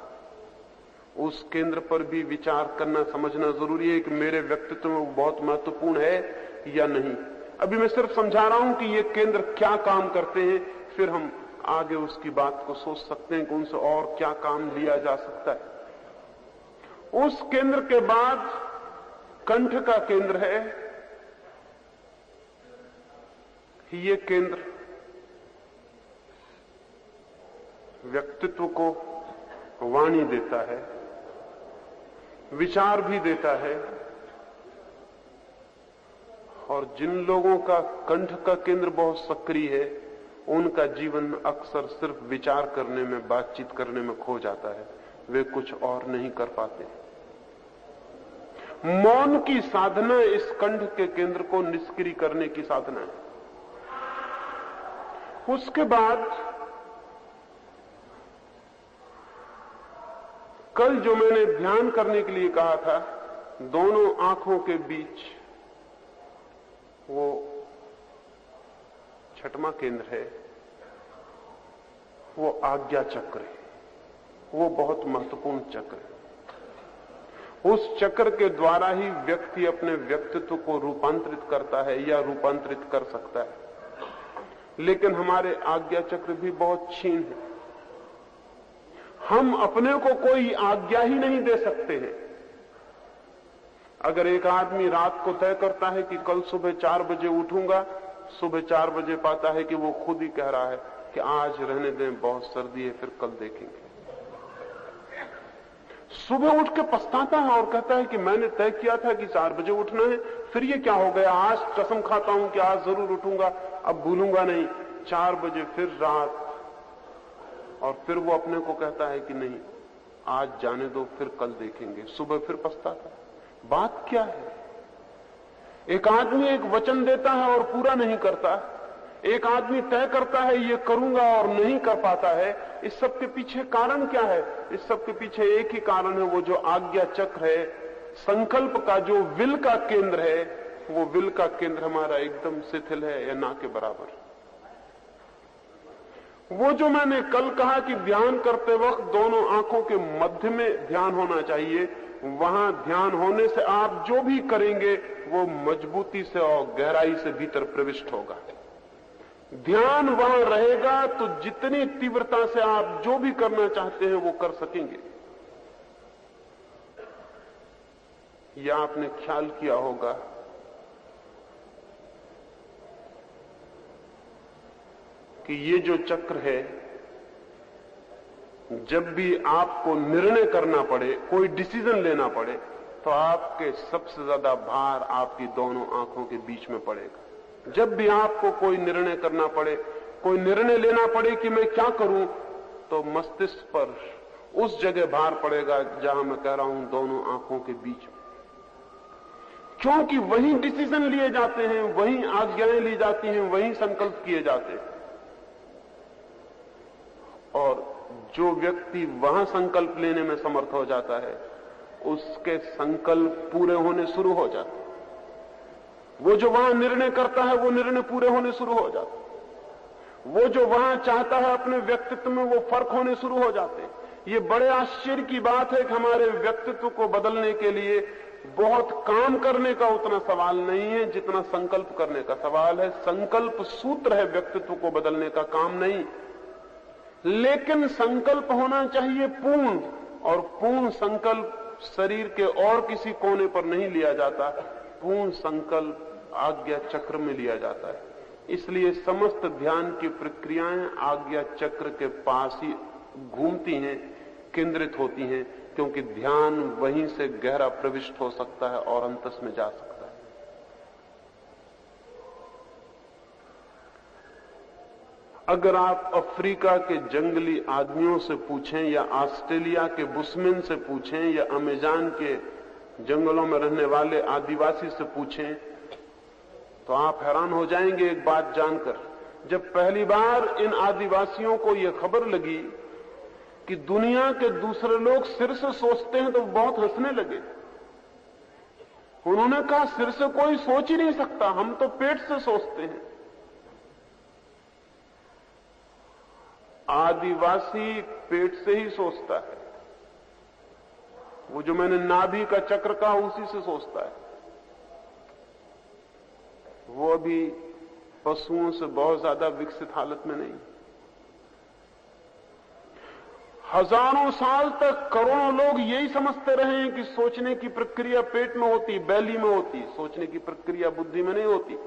उस केंद्र पर भी विचार करना समझना जरूरी है कि मेरे व्यक्तित्व में वो बहुत महत्वपूर्ण है या नहीं। अभी मैं सिर्फ समझा रहा हूं कि ये केंद्र क्या काम करते हैं, फिर हम आगे उसकी बात को सोच सकते हैं कि उनसे और क्या काम लिया जा सकता है। उस केंद्र के बाद कंठ का केंद्र है। ये केंद्र व्यक्तित्व को वाणी देता है, विचार भी देता है। और जिन लोगों का कंठ का केंद्र बहुत सक्रिय है, उनका जीवन अक्सर सिर्फ विचार करने में, बातचीत करने में खो जाता है, वे कुछ और नहीं कर पाते। मौन की साधना इस कंठ के केंद्र को निष्क्रिय करने की साधना है। उसके बाद कल जो मैंने ध्यान करने के लिए कहा था, दोनों आंखों के बीच वो छठवां केंद्र है, वो आज्ञा चक्र है। वो बहुत महत्वपूर्ण चक्र है। उस चक्र के द्वारा ही व्यक्ति अपने व्यक्तित्व को रूपांतरित करता है या रूपांतरित कर सकता है। लेकिन हमारे आज्ञा चक्र भी बहुत क्षीण है। हम अपने को कोई आज्ञा ही नहीं दे सकते हैं। अगर एक आदमी रात को तय करता है कि कल सुबह 4 बजे उठूंगा, सुबह 4 बजे पाता है कि वो खुद ही कह रहा है कि आज रहने दें, बहुत सर्दी है, फिर कल देखेंगे। सुबह उठ के पछताता है और कहता है कि मैंने तय किया था कि 4 बजे उठना है, फिर ये क्या हो गया, आज कसम खाता हूं कि आज जरूर उठूंगा, अब भूलूंगा नहीं। 4 बजे फिर रात, और फिर वो अपने को कहता है कि नहीं, आज जाने दो, फिर कल देखेंगे। सुबह फिर पछताता है। बात क्या है? एक आदमी एक वचन देता है और पूरा नहीं करता, एक आदमी तय करता है ये करूंगा और नहीं कर पाता है। इस सब के पीछे कारण क्या है? इस सब के पीछे एक ही कारण है, वो जो आज्ञा चक्र है, संकल्प का जो विल का केंद्र है, वो विल का केंद्र हमारा एकदम शिथिल है या ना के बराबर। वो जो मैंने कल कहा कि ध्यान करते वक्त दोनों आंखों के मध्य में ध्यान होना चाहिए, वहां ध्यान होने से आप जो भी करेंगे वो मजबूती से और गहराई से भीतर प्रविष्ट होगा। ध्यान वहां रहेगा तो जितनी तीव्रता से आप जो भी करना चाहते हैं वो कर सकेंगे। या आपने ख्याल किया होगा कि ये जो चक्र है, जब भी आपको निर्णय करना पड़े, कोई डिसीजन लेना पड़े, तो आपके सबसे ज्यादा भार आपकी दोनों आंखों के बीच में पड़ेगा। जब भी आपको कोई निर्णय करना पड़े, कोई निर्णय लेना पड़े कि मैं क्या करूं, तो मस्तिष्क पर उस जगह भार पड़ेगा जहां मैं कह रहा हूं दोनों आंखों के बीच में। क्योंकि वहीं डिसीजन लिए जाते हैं, वहीं आज्ञाएं ली जाती हैं, वहीं संकल्प किए जाते हैं। और जो व्यक्ति वहां संकल्प लेने में समर्थ हो जाता है, उसके संकल्प पूरे होने शुरू हो जाते हैं। वो जो वहां निर्णय करता है वो निर्णय पूरे होने शुरू हो जाते हैं। वो जो वहां चाहता है अपने व्यक्तित्व में वो फर्क होने शुरू हो जाते हैं। ये बड़े आश्चर्य की बात है कि हमारे व्यक्तित्व को बदलने के लिए बहुत काम करने का उतना सवाल नहीं है जितना संकल्प करने का सवाल है। संकल्प सूत्र है व्यक्तित्व को बदलने का, काम नहीं। लेकिन संकल्प होना चाहिए पूर्ण, और पूर्ण संकल्प शरीर के और किसी कोने पर नहीं लिया जाता, पूर्ण संकल्प आज्ञा चक्र में लिया जाता है। इसलिए समस्त ध्यान की प्रक्रियाएं आज्ञा चक्र के पास ही घूमती हैं, केंद्रित होती हैं, क्योंकि ध्यान वहीं से गहरा प्रविष्ट हो सकता है और अंतस में जा सकता है। अगर आप अफ्रीका के जंगली आदमियों से पूछें, या ऑस्ट्रेलिया के बुशमैन से पूछें, या अमेज़न के जंगलों में रहने वाले आदिवासी से पूछें, तो आप हैरान हो जाएंगे एक बात जानकर। जब पहली बार इन आदिवासियों को यह खबर लगी कि दुनिया के दूसरे लोग सिर से सोचते हैं, तो बहुत हंसने लगे। उन्होंने कहा, सिर से कोई सोच ही नहीं सकता, हम तो पेट से सोचते हैं। आदिवासी पेट से ही सोचता है। वो जो मैंने नाभि का चक्र कहा उसी से सोचता है। वो अभी पशुओं से बहुत ज्यादा विकसित हालत में नहीं। हजारों साल तक करोड़ों लोग यही समझते रहे हैं कि सोचने की प्रक्रिया पेट में होती, बैली में होती, सोचने की प्रक्रिया बुद्धि में नहीं होती।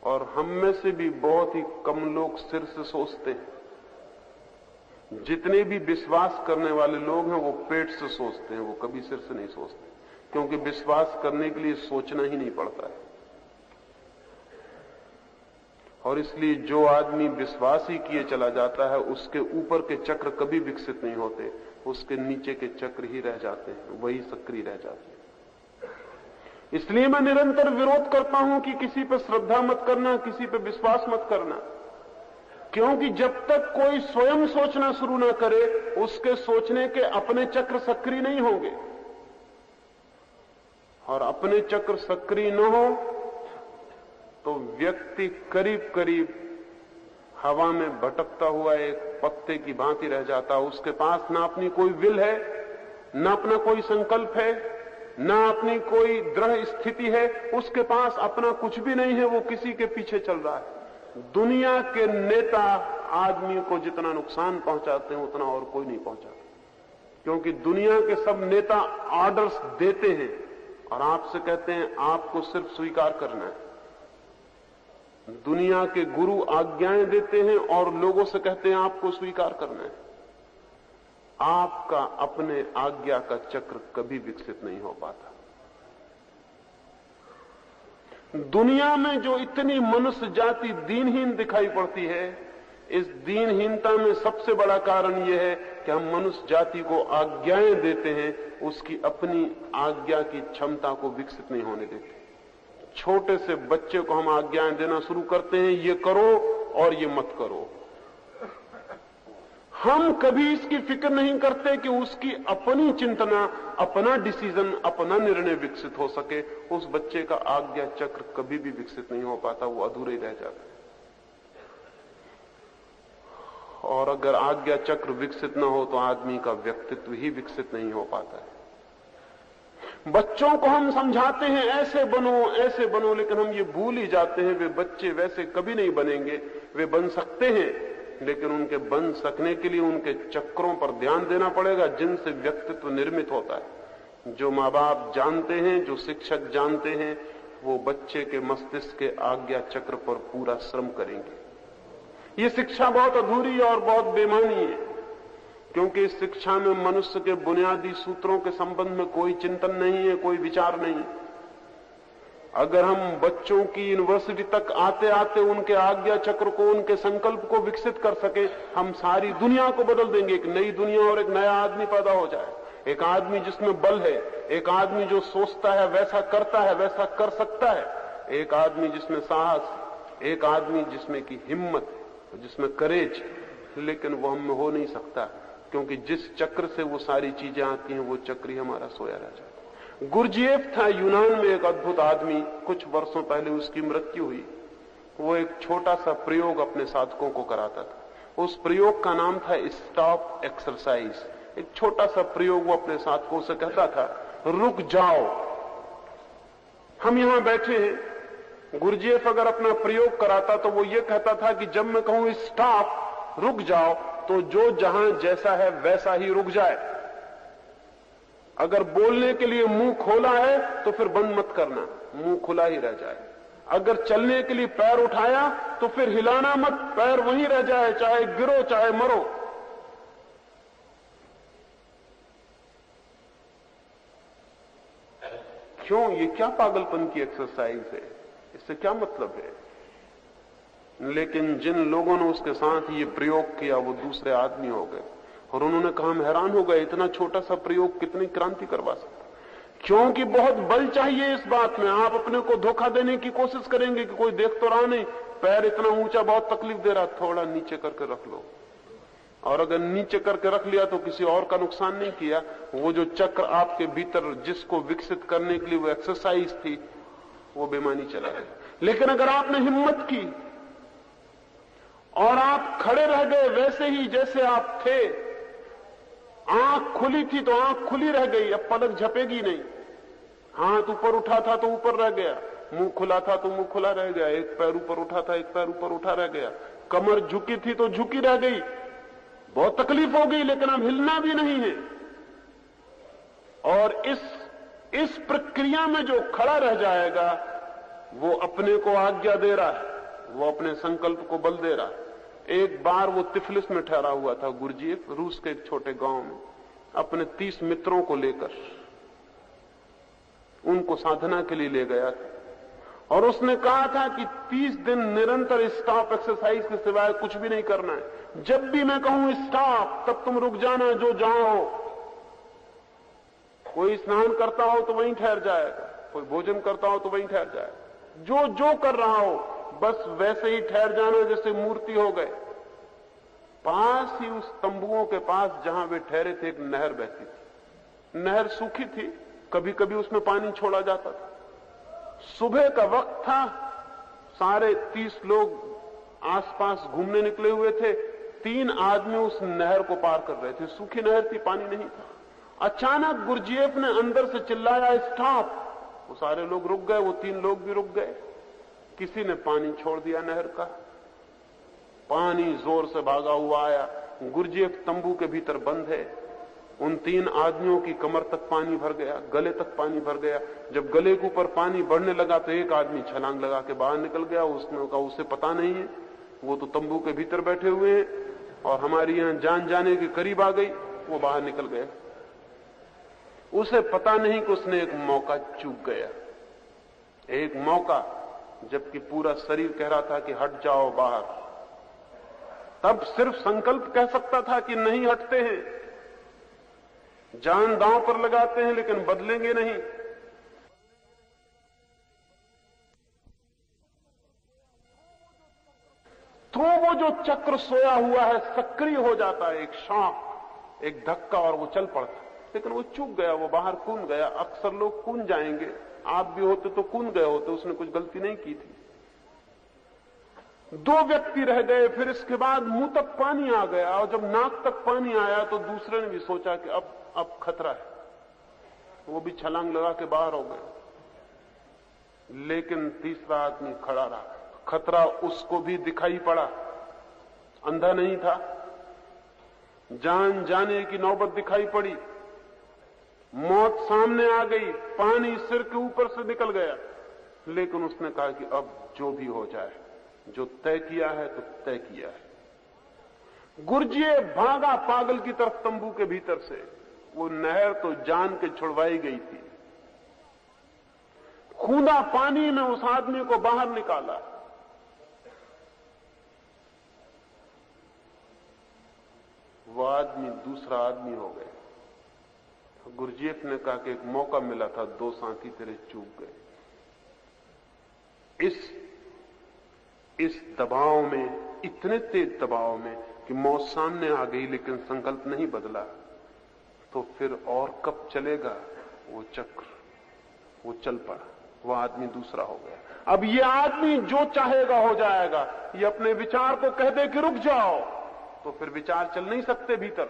और हम में से भी बहुत ही कम लोग सिर से सोचते हैं। जितने भी विश्वास करने वाले लोग हैं वो पेट से सोचते हैं, वो कभी सिर से नहीं सोचते, क्योंकि विश्वास करने के लिए सोचना ही नहीं पड़ता है। और इसलिए जो आदमी विश्वास ही किए चला जाता है, उसके ऊपर के चक्र कभी विकसित नहीं होते, उसके नीचे के चक्र ही रह जाते हैं, वही सक्रिय रह जाते हैं। इसलिए मैं निरंतर विरोध करता हूं कि किसी पर श्रद्धा मत करना, किसी पर विश्वास मत करना, क्योंकि जब तक कोई स्वयं सोचना शुरू ना करे, उसके सोचने के अपने चक्र सक्रिय नहीं होंगे। और अपने चक्र सक्रिय न हो तो व्यक्ति करीब करीब हवा में भटकता हुआ एक पत्ते की भांति रह जाता। उसके पास ना अपनी कोई विल है, ना अपना कोई संकल्प है, ना अपनी कोई दृढ़ स्थिति है, उसके पास अपना कुछ भी नहीं है, वो किसी के पीछे चल रहा है। दुनिया के नेता आदमी को जितना नुकसान पहुंचाते हैं उतना और कोई नहीं पहुंचाता, क्योंकि दुनिया के सब नेता ऑर्डर्स देते हैं और आपसे कहते हैं आपको सिर्फ स्वीकार करना है। दुनिया के गुरु आज्ञाएं देते हैं और लोगों से कहते हैं आपको स्वीकार करना है। आपका अपने आज्ञा का चक्र कभी विकसित नहीं हो पाता। दुनिया में जो इतनी मनुष्य जाति दीनहीन दिखाई पड़ती है, इस दीनहीनता में सबसे बड़ा कारण यह है कि हम मनुष्य जाति को आज्ञाएं देते हैं, उसकी अपनी आज्ञा की क्षमता को विकसित नहीं होने देते। छोटे से बच्चे को हम आज्ञाएं देना शुरू करते हैं, ये करो और ये मत करो। हम कभी इसकी फिक्र नहीं करते कि उसकी अपनी चिंतना, अपना डिसीजन, अपना निर्णय विकसित हो सके। उस बच्चे का आज्ञा चक्र कभी भी विकसित नहीं हो पाता, वो अधूरे ही रह जाता है। और अगर आज्ञा चक्र विकसित न हो तो आदमी का व्यक्तित्व ही विकसित नहीं हो पाता है। बच्चों को हम समझाते हैं ऐसे बनो, लेकिन हम ये भूल ही जाते हैं वे बच्चे वैसे कभी नहीं बनेंगे। वे बन सकते हैं, लेकिन उनके बन सकने के लिए उनके चक्रों पर ध्यान देना पड़ेगा जिनसे व्यक्तित्व निर्मित होता है। जो माँ बाप जानते हैं, जो शिक्षक जानते हैं, वो बच्चे के मस्तिष्क के आज्ञा चक्र पर पूरा श्रम करेंगे। ये शिक्षा बहुत अधूरी और बहुत बेमानी है, क्योंकि इस शिक्षा में मनुष्य के बुनियादी सूत्रों के संबंध में कोई चिंतन नहीं है, कोई विचार नहीं। अगर हम बच्चों की यूनिवर्सिटी तक आते आते उनके आज्ञा चक्र को, उनके संकल्प को विकसित कर सके, हम सारी दुनिया को बदल देंगे। एक नई दुनिया और एक नया आदमी पैदा हो जाए। एक आदमी जिसमें बल है, एक आदमी जो सोचता है वैसा करता है, वैसा कर सकता है, एक आदमी जिसमें साहस, एक आदमी जिसमें की हिम्मत, जिसमें करेज। लेकिन वो हम में हो नहीं सकता, क्योंकि जिस चक्र से वो सारी चीजें आती हैं वो चक्र ही हमारा सोया रह जाता है। गुरजीएफ था यूनान में एक अद्भुत आदमी, कुछ वर्षों पहले उसकी मृत्यु हुई। वो एक छोटा सा प्रयोग अपने साधकों को कराता था। उस प्रयोग का नाम था स्टॉप एक्सरसाइज। एक छोटा सा प्रयोग वो अपने साधकों से कहता था, रुक जाओ। हम यहां बैठे हैं, गुरजीएफ अगर अपना प्रयोग कराता तो वो ये कहता था कि जब मैं कहूं स्टॉप, रुक जाओ, तो जो जहां जैसा है वैसा ही रुक जाए। अगर बोलने के लिए मुंह खोला है तो फिर बंद मत करना, मुंह खुला ही रह जाए। अगर चलने के लिए पैर उठाया तो फिर हिलाना मत, पैर वहीं रह जाए, चाहे गिरो चाहे मरो। क्यों? ये क्या पागलपन की एक्सरसाइज है? इससे क्या मतलब है? लेकिन जिन लोगों ने उसके साथ ये प्रयोग किया वो दूसरे आदमी हो गए, और उन्होंने कहा हम हैरान हो गए, इतना छोटा सा प्रयोग कितनी क्रांति करवा सकता। क्योंकि बहुत बल चाहिए इस बात में। आप अपने को धोखा देने की कोशिश करेंगे कि कोई देख तो रहा नहीं, पैर इतना ऊंचा बहुत तकलीफ दे रहा, थोड़ा नीचे करके रख लो। और अगर नीचे करके रख लिया तो किसी और का नुकसान नहीं किया। वो जो चक्र आपके भीतर जिसको विकसित करने के लिए वो एक्सरसाइज थी, वो बेमानी चला गया। लेकिन अगर आपने हिम्मत की और आप खड़े रह गए वैसे ही जैसे आप थे, आंख खुली थी तो आंख खुली रह गई, अब पलक झपेगी नहीं। हाथ ऊपर उठा था तो ऊपर रह गया, मुंह खुला था तो मुंह खुला रह गया, एक पैर ऊपर उठा था एक पैर ऊपर उठा रह गया, कमर झुकी थी तो झुकी रह गई। बहुत तकलीफ हो गई, लेकिन अब हिलना भी नहीं है। और इस प्रक्रिया में जो खड़ा रह जाएगा वो अपने को आज्ञा दे रहा है, वो अपने संकल्प को बल दे रहा है। एक बार वो तिफलिस में ठहरा हुआ था गुरजीएफ, रूस के एक छोटे गांव में, अपने 30 मित्रों को लेकर उनको साधना के लिए ले गया था। और उसने कहा था कि 30 दिन निरंतर स्टॉप एक्सरसाइज के सिवाय कुछ भी नहीं करना है। जब भी मैं कहूं स्टॉप, तब तुम रुक जाना जो जहां हो। कोई स्नान करता हो तो वहीं ठहर जाएगा, कोई भोजन करता हो तो वहीं ठहर जाएगा, जो जो कर रहा हो बस वैसे ही ठहर जाना जैसे मूर्ति हो गए। पास ही उस तंबुओं के पास जहां वे ठहरे थे एक नहर बहती थी। नहर सूखी थी, कभी कभी उसमें पानी छोड़ा जाता था। सुबह का वक्त था, सारे 30 लोग आसपास घूमने निकले हुए थे। 3 आदमी उस नहर को पार कर रहे थे, सूखी नहर थी, पानी नहीं था। अचानक गुरजीएफ ने अंदर से चिल्लाया स्टॉप। वो सारे लोग रुक गए, वो 3 लोग भी रुक गए। किसी ने पानी छोड़ दिया नहर का, पानी जोर से भागा हुआ आया। गुरजीएफ तंबू के भीतर बंद है। उन 3 आदमियों की कमर तक पानी भर गया, गले तक पानी भर गया। जब गले के ऊपर पानी बढ़ने लगा तो एक आदमी छलांग लगा के बाहर निकल गया। उसने कहा उसे पता नहीं है, वो तो तंबू के भीतर बैठे हुए हैं और हमारी यहां जान जाने के करीब आ गई। वो बाहर निकल गया। उसे पता नहीं कि उसने एक मौका चूक गया, एक मौका, जबकि पूरा शरीर कह रहा था कि हट जाओ बाहर। तब सिर्फ संकल्प कह सकता था कि नहीं हटते हैं, जान दांव पर लगाते हैं लेकिन बदलेंगे नहीं। तो वो जो चक्र सोया हुआ है सक्रिय हो जाता है, एक शॉक, एक धक्का, और वो चल पड़ता। लेकिन वो चूक गया, वो बाहर कूद गया। अक्सर लोग कूद जाएंगे, आप भी होते तो कूद गए होते, उसने कुछ गलती नहीं की थी। 2 व्यक्ति रह गए, फिर इसके बाद मुंह तक पानी आ गया, और जब नाक तक पानी आया तो दूसरे ने भी सोचा कि अब खतरा है, वो भी छलांग लगा के बाहर हो गए। लेकिन तीसरा आदमी खड़ा रहा। खतरा उसको भी दिखाई पड़ा, अंधा नहीं था, जान जाने की नौबत दिखाई पड़ी, मौत सामने आ गई, पानी सिर के ऊपर से निकल गया। लेकिन उसने कहा कि अब जो भी हो जाए, जो तय किया है तो तय किया है। गुरजिए भागा पागल की तरफ तंबू के भीतर से। वो नहर तो जान के छुड़वाई गई थी। कूदा पानी में, उस आदमी को बाहर निकाला। वो आदमी दूसरा आदमी हो गया। गुरजीएफ ने कहा कि एक मौका मिला था, 2 साथी तेरे चूक गए। इस दबाव में, इतने तेज दबाव में कि मौत सामने आ गई लेकिन संकल्प नहीं बदला, तो फिर और कब चलेगा वो चक्र? वो चल पड़ा, वो आदमी दूसरा हो गया। अब ये आदमी जो चाहेगा हो जाएगा। ये अपने विचार को कह दे कि रुक जाओ, तो फिर विचार चल नहीं सकते भीतर।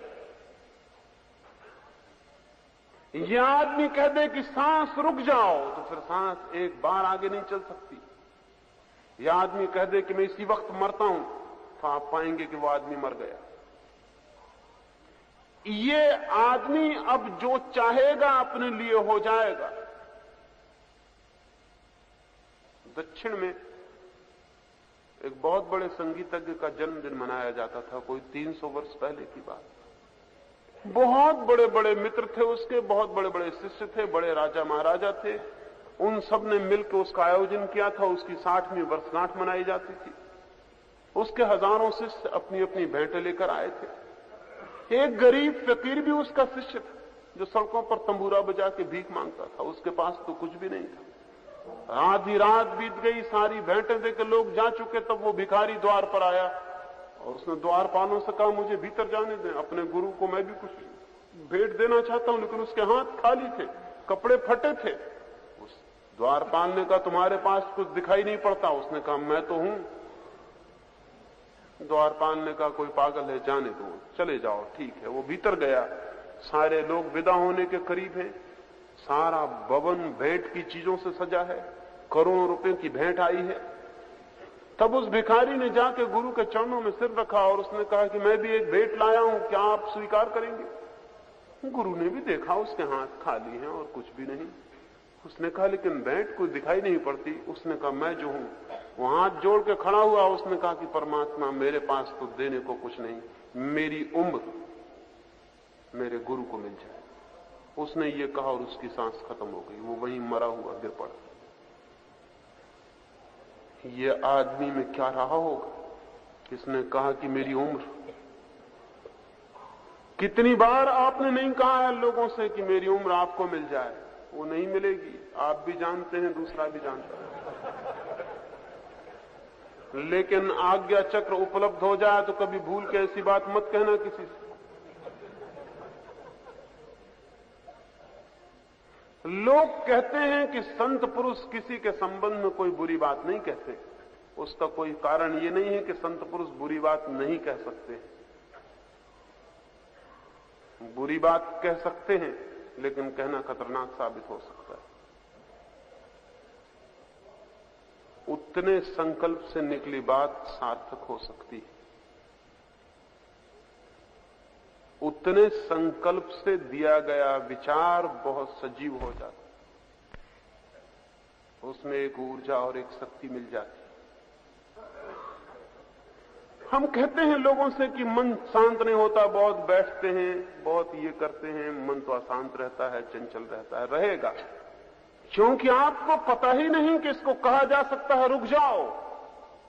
ये आदमी कह दे कि सांस रुक जाओ, तो फिर सांस एक बार आगे नहीं चल सकती। यह आदमी कह दे कि मैं इसी वक्त मरता हूं, तो आप पाएंगे कि वो आदमी मर गया। ये आदमी अब जो चाहेगा अपने लिए हो जाएगा। दक्षिण में एक बहुत बड़े संगीतज्ञ का जन्मदिन मनाया जाता था, कोई 300 वर्ष पहले की बात। बहुत बड़े बड़े मित्र थे उसके, बहुत बड़े बड़े शिष्य थे, बड़े राजा महाराजा थे। उन सब ने मिलकर उसका आयोजन किया था। उसकी 60वीं वर्षगांठ मनाई जाती थी। उसके हजारों शिष्य अपनी अपनी भेंटें लेकर आए थे। एक गरीब फकीर भी उसका शिष्य था, जो सड़कों पर तंबूरा बजा के भीख मांगता था। उसके पास तो कुछ भी नहीं था। आधी रात बीत गई, सारी भेंटें देकर लोग जा चुके, तब वो भिखारी द्वार पर आया और उसने द्वारपालों से कहा, मुझे भीतर जाने दें, अपने गुरु को मैं भी कुछ भेंट देना चाहता हूं। लेकिन उसके हाथ खाली थे, कपड़े फटे थे। उस द्वारपाल ने कहा, तुम्हारे पास कुछ दिखाई नहीं पड़ता? उसने कहा, मैं तो हूं। द्वारपाल ने कहा, कोई पागल है, जाने दो, चले जाओ, ठीक है। वो भीतर गया। सारे लोग विदा होने के करीब हैं। सारा भवन भेंट की चीजों से सजा है, करोड़ों रुपए की भेंट आई है। तब उस भिखारी ने जाके गुरु के चरणों में सिर रखा और उसने कहा कि मैं भी एक भेंट लाया हूं, क्या आप स्वीकार करेंगे? गुरु ने भी देखा, उसके हाथ खाली हैं और कुछ भी नहीं। उसने कहा, लेकिन भेंट कोई दिखाई नहीं पड़ती। उसने कहा, मैं जो हूं। वो हाथ जोड़ के खड़ा हुआ। उसने कहा कि परमात्मा, मेरे पास तो देने को कुछ नहीं, मेरी उम्र मेरे गुरु को मिल जाए। उसने ये कहा और उसकी सांस खत्म हो गई। वो वहीं मरा हुआ गिर पड़ा। ये आदमी में क्या रहा होगा? किसने कहा कि मेरी उम्र? कितनी बार आपने नहीं कहा है लोगों से कि मेरी उम्र आपको मिल जाए? वो नहीं मिलेगी। आप भी जानते हैं, दूसरा भी जानता है। लेकिन आज्ञा चक्र उपलब्ध हो जाए तो कभी भूल के ऐसी बात मत कहना किसी से। लोग कहते हैं कि संत पुरुष किसी के संबंध में कोई बुरी बात नहीं कहते। उसका कोई कारण ये नहीं है कि संत पुरुष बुरी बात नहीं कह सकते। बुरी बात कह सकते हैं, लेकिन कहना खतरनाक साबित हो सकता है। उतने संकल्प से निकली बात सार्थक हो सकती है। उतने संकल्प से दिया गया विचार बहुत सजीव हो जाता, उसमें एक ऊर्जा और एक शक्ति मिल जाती। हम कहते हैं लोगों से कि मन शांत नहीं होता, बहुत बैठते हैं, बहुत ये करते हैं, मन तो अशांत रहता है, चंचल रहता है। रहेगा, क्योंकि आपको पता ही नहीं कि इसको कहा जा सकता है रुक जाओ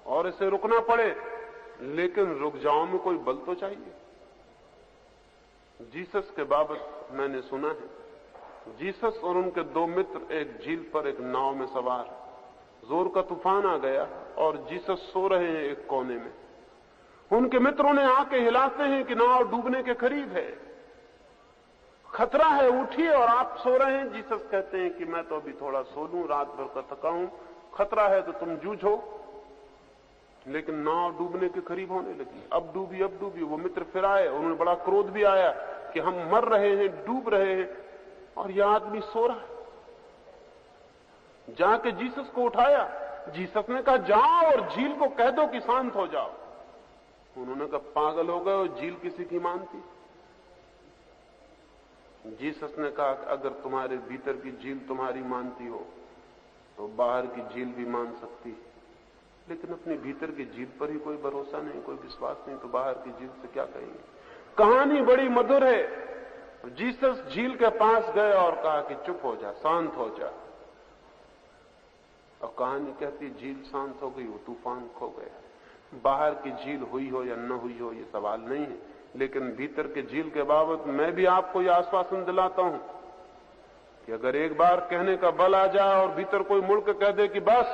और इसे रुकना पड़े। लेकिन रुक जाओ में कोई बल तो चाहिए। जीसस के बाबत मैंने सुना है, जीसस और उनके 2 मित्र एक झील पर एक नाव में सवार, जोर का तूफान आ गया और जीसस सो रहे हैं एक कोने में उनके मित्रों ने आके हिलाते हैं कि नाव डूबने के करीब है, खतरा है, उठिए, और आप सो रहे हैं। जीसस कहते हैं कि मैं तो अभी थोड़ा सो लूं, रात भर का थका हूं, खतरा है तो तुम जूझो। लेकिन नाव डूबने के करीब होने लगी, अब डूबी। वो मित्र फिर आए, उन्होंने बड़ा क्रोध भी आया कि हम मर रहे हैं, डूब रहे हैं, और यह आदमी सो रहा है। जाके जीसस को उठाया। जीसस ने कहा जाओ और झील को कह दो कि शांत हो जाओ। उन्होंने कहा पागल हो गए हो, झील किसी की मानती? जीसस ने कहा अगर तुम्हारे भीतर की झील तुम्हारी मानती हो तो बाहर की झील भी मान सकती, लेकिन अपने भीतर की झील पर ही कोई भरोसा नहीं, कोई विश्वास नहीं, तो बाहर की झील से क्या कहेंगे? कहानी बड़ी मधुर है। जीसस झील के पास गए और कहा कि चुप हो जा, शांत हो जा। और कहानी कहती झील शांत हो गई, वो तूफान खो गया। बाहर की झील हुई हो या न हुई हो ये सवाल नहीं है, लेकिन भीतर के झील के बाबत मैं भी आपको यह आश्वासन दिलाता हूं कि अगर एक बार कहने का बल आ जाए और भीतर कोई मुड़ के कह दे कि बस,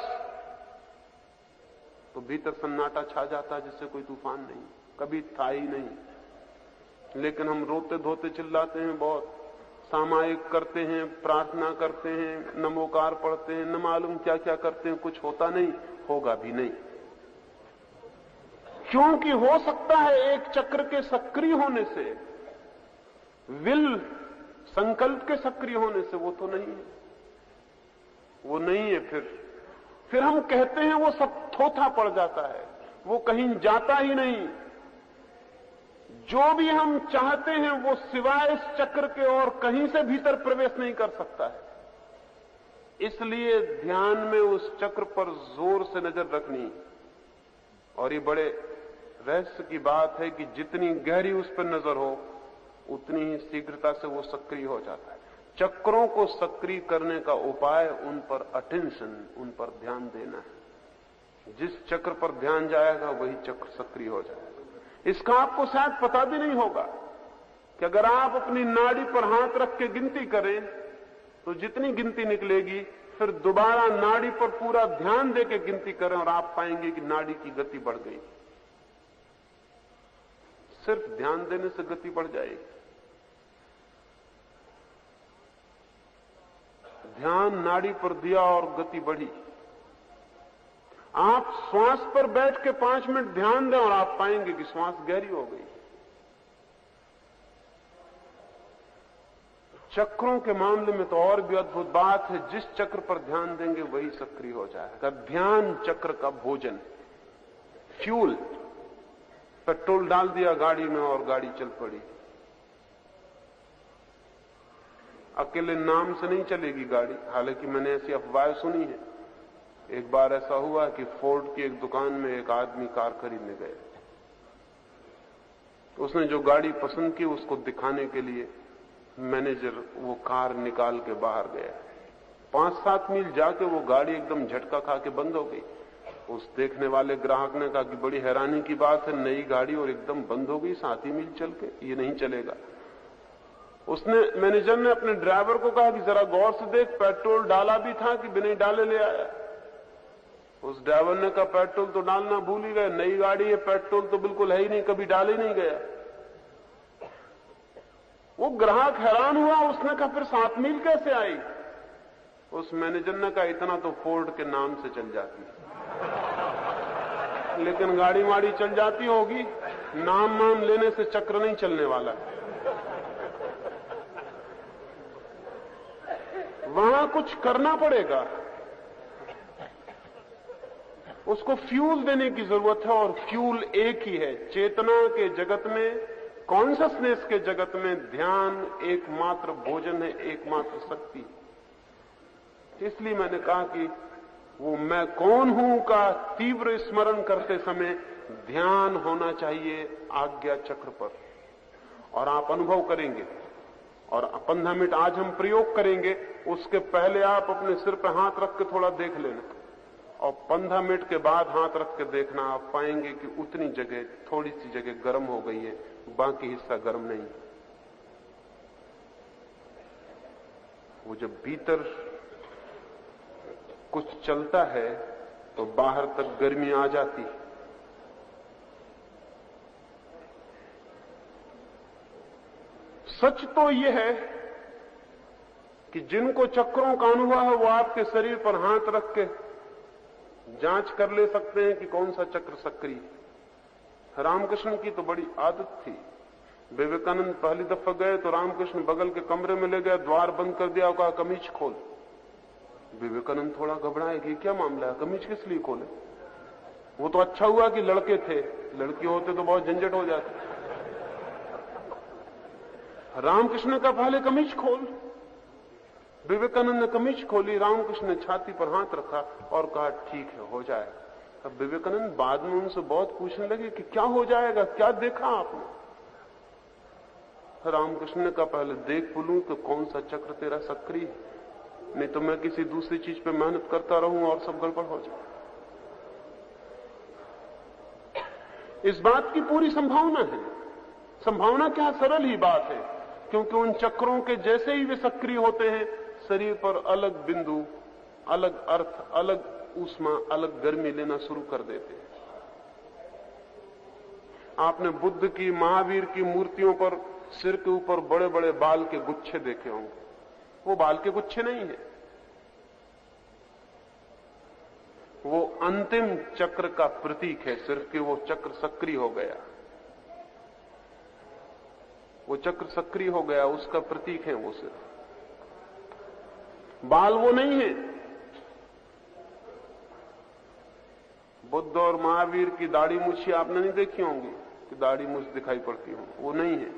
तो भीतर सन्नाटा छा जाता है जिससे कोई तूफान नहीं, कभी था ही नहीं। लेकिन हम रोते धोते चिल्लाते हैं, बहुत सामायिक करते हैं, प्रार्थना करते हैं, नमोकार पढ़ते हैं, न मालूम क्या क्या करते हैं, कुछ होता नहीं, होगा भी नहीं। क्योंकि हो सकता है एक चक्र के सक्रिय होने से, विल संकल्प के सक्रिय होने से, वो तो नहीं है, वो नहीं है। फिर हम कहते हैं वो सब थोथा पड़ जाता है, वो कहीं जाता ही नहीं। जो भी हम चाहते हैं वो सिवाय इस चक्र के और कहीं से भीतर प्रवेश नहीं कर सकता है। इसलिए ध्यान में उस चक्र पर जोर से नजर रखनी। और ये बड़े रहस्य की बात है कि जितनी गहरी उस पर नजर हो उतनी ही शीघ्रता से वो सक्रिय हो जाता है। चक्रों को सक्रिय करने का उपाय उन पर अटेंशन, उन पर ध्यान देना है। जिस चक्र पर ध्यान जाएगा वही चक्र सक्रिय हो जाएगा। इसका आपको शायद पता भी नहीं होगा कि अगर आप अपनी नाड़ी पर हाथ रख के गिनती करें तो जितनी गिनती निकलेगी, फिर दोबारा नाड़ी पर पूरा ध्यान देके गिनती करें और आप पाएंगे कि नाड़ी की गति बढ़ गई। सिर्फ ध्यान देने से गति बढ़ जाएगी। ध्यान नाड़ी पर दिया और गति बढ़ी। आप श्वास पर बैठ के 5 मिनट ध्यान दें और आप पाएंगे कि श्वास गहरी हो गई। चक्रों के मामले में तो और भी अद्भुत बात है, जिस चक्र पर ध्यान देंगे वही सक्रिय हो जाएगा। ध्यान चक्र का भोजन, फ्यूल। पेट्रोल डाल दिया गाड़ी में और गाड़ी चल पड़ी। अकेले नाम से नहीं चलेगी गाड़ी, हालांकि मैंने ऐसी अफवाह सुनी है। एक बार ऐसा हुआ कि फोर्ड की एक दुकान में एक आदमी कार खरीदने गए। उसने जो गाड़ी पसंद की उसको दिखाने के लिए मैनेजर वो कार निकाल के बाहर गया। 5-7 मील जाके वो गाड़ी एकदम झटका खा के बंद हो गई। उस देखने वाले ग्राहक ने कहा कि बड़ी हैरानी की बात है, नई गाड़ी और एकदम बंद हो गई 7 ही मील चल के, ये नहीं चलेगा। मैनेजर ने अपने ड्राइवर को कहा कि जरा गौर से देख, पेट्रोल डाला भी था कि बिना डाले ले आया। उस ड्राइवर ने कहा पेट्रोल तो डालना भूल ही गए, नई गाड़ी है, पेट्रोल तो बिल्कुल है ही नहीं, कभी डाल ही नहीं गया। वो ग्राहक हैरान हुआ, उसने कहा फिर 7 मील कैसे आई? उस मैनेजर ने कहा इतना तो फोर्ड के नाम से चल जाती, लेकिन गाड़ी वाड़ी चल जाती होगी, नाम लेने से चक्र नहीं चलने वाला। वहां कुछ करना पड़ेगा, उसको फ्यूल देने की जरूरत है, और फ्यूल एक ही है। चेतना के जगत में, कॉन्शसनेस के जगत में ध्यान एकमात्र भोजन है, एकमात्र शक्ति। इसलिए मैंने कहा कि वो मैं कौन हूं का तीव्र स्मरण करते समय ध्यान होना चाहिए आज्ञा चक्र पर। और आप अनुभव करेंगे, और 15 मिनट आज हम प्रयोग करेंगे। उसके पहले आप अपने सिर पर हाथ रख के थोड़ा देख लेना, और 15 मिनट के बाद हाथ रख के देखना, आप पाएंगे कि उतनी जगह, थोड़ी सी जगह गर्म हो गई है, बाकी हिस्सा गर्म नहीं। वो जब भीतर कुछ चलता है तो बाहर तक गर्मी आ जाती। सच तो यह है कि जिनको चक्रों का अनुभव है वो आपके शरीर पर हाथ रख के जांच कर ले सकते हैं कि कौन सा चक्र सक्रिय है। रामकृष्ण की तो बड़ी आदत थी। विवेकानंद पहली दफा गए तो रामकृष्ण बगल के कमरे में ले गया, द्वार बंद कर दिया और कहा कमीज खोल। विवेकानंद थोड़ा घबराए कि क्या मामला है, कमीज किस लिए खोले। वो तो अच्छा हुआ कि लड़के थे, लड़की होते तो बहुत झंझट हो जाती। रामकृष्ण का पहले कमीज खोल। विवेकानंद ने कमीज खोली, रामकृष्ण ने छाती पर हाथ रखा और कहा ठीक है, हो जाएगा। अब विवेकानंद बाद में उनसे बहुत पूछने लगे कि क्या हो जाएगा, क्या देखा आपने। रामकृष्ण ने कहा पहले देख बोलूं कि कौन सा चक्र तेरा सक्रिय है, नहीं तो मैं किसी दूसरी चीज पे मेहनत करता रहूं और सब गड़बड़ हो जाए। इस बात की पूरी संभावना है। संभावना क्या, सरल ही बात है, क्योंकि उन चक्रों के जैसे ही वे सक्रिय होते हैं शरीर पर अलग बिंदु, अलग अर्थ, अलग ऊष्मा, अलग गर्मी लेना शुरू कर देते हैं। आपने बुद्ध की, महावीर की मूर्तियों पर सिर के ऊपर बड़े बड़े बाल के गुच्छे देखे होंगे। वो बाल के गुच्छे नहीं है, वो अंतिम चक्र का प्रतीक है, सिर्फ कि वो चक्र सक्रिय हो गया। वो चक्र सक्रिय हो गया, उसका प्रतीक है वो सिर्फ। बाल वो नहीं है। बुद्ध और महावीर की दाढ़ी मूछी आपने नहीं देखी होंगी कि दाढ़ी मूछ दिखाई पड़ती हो, वो नहीं है।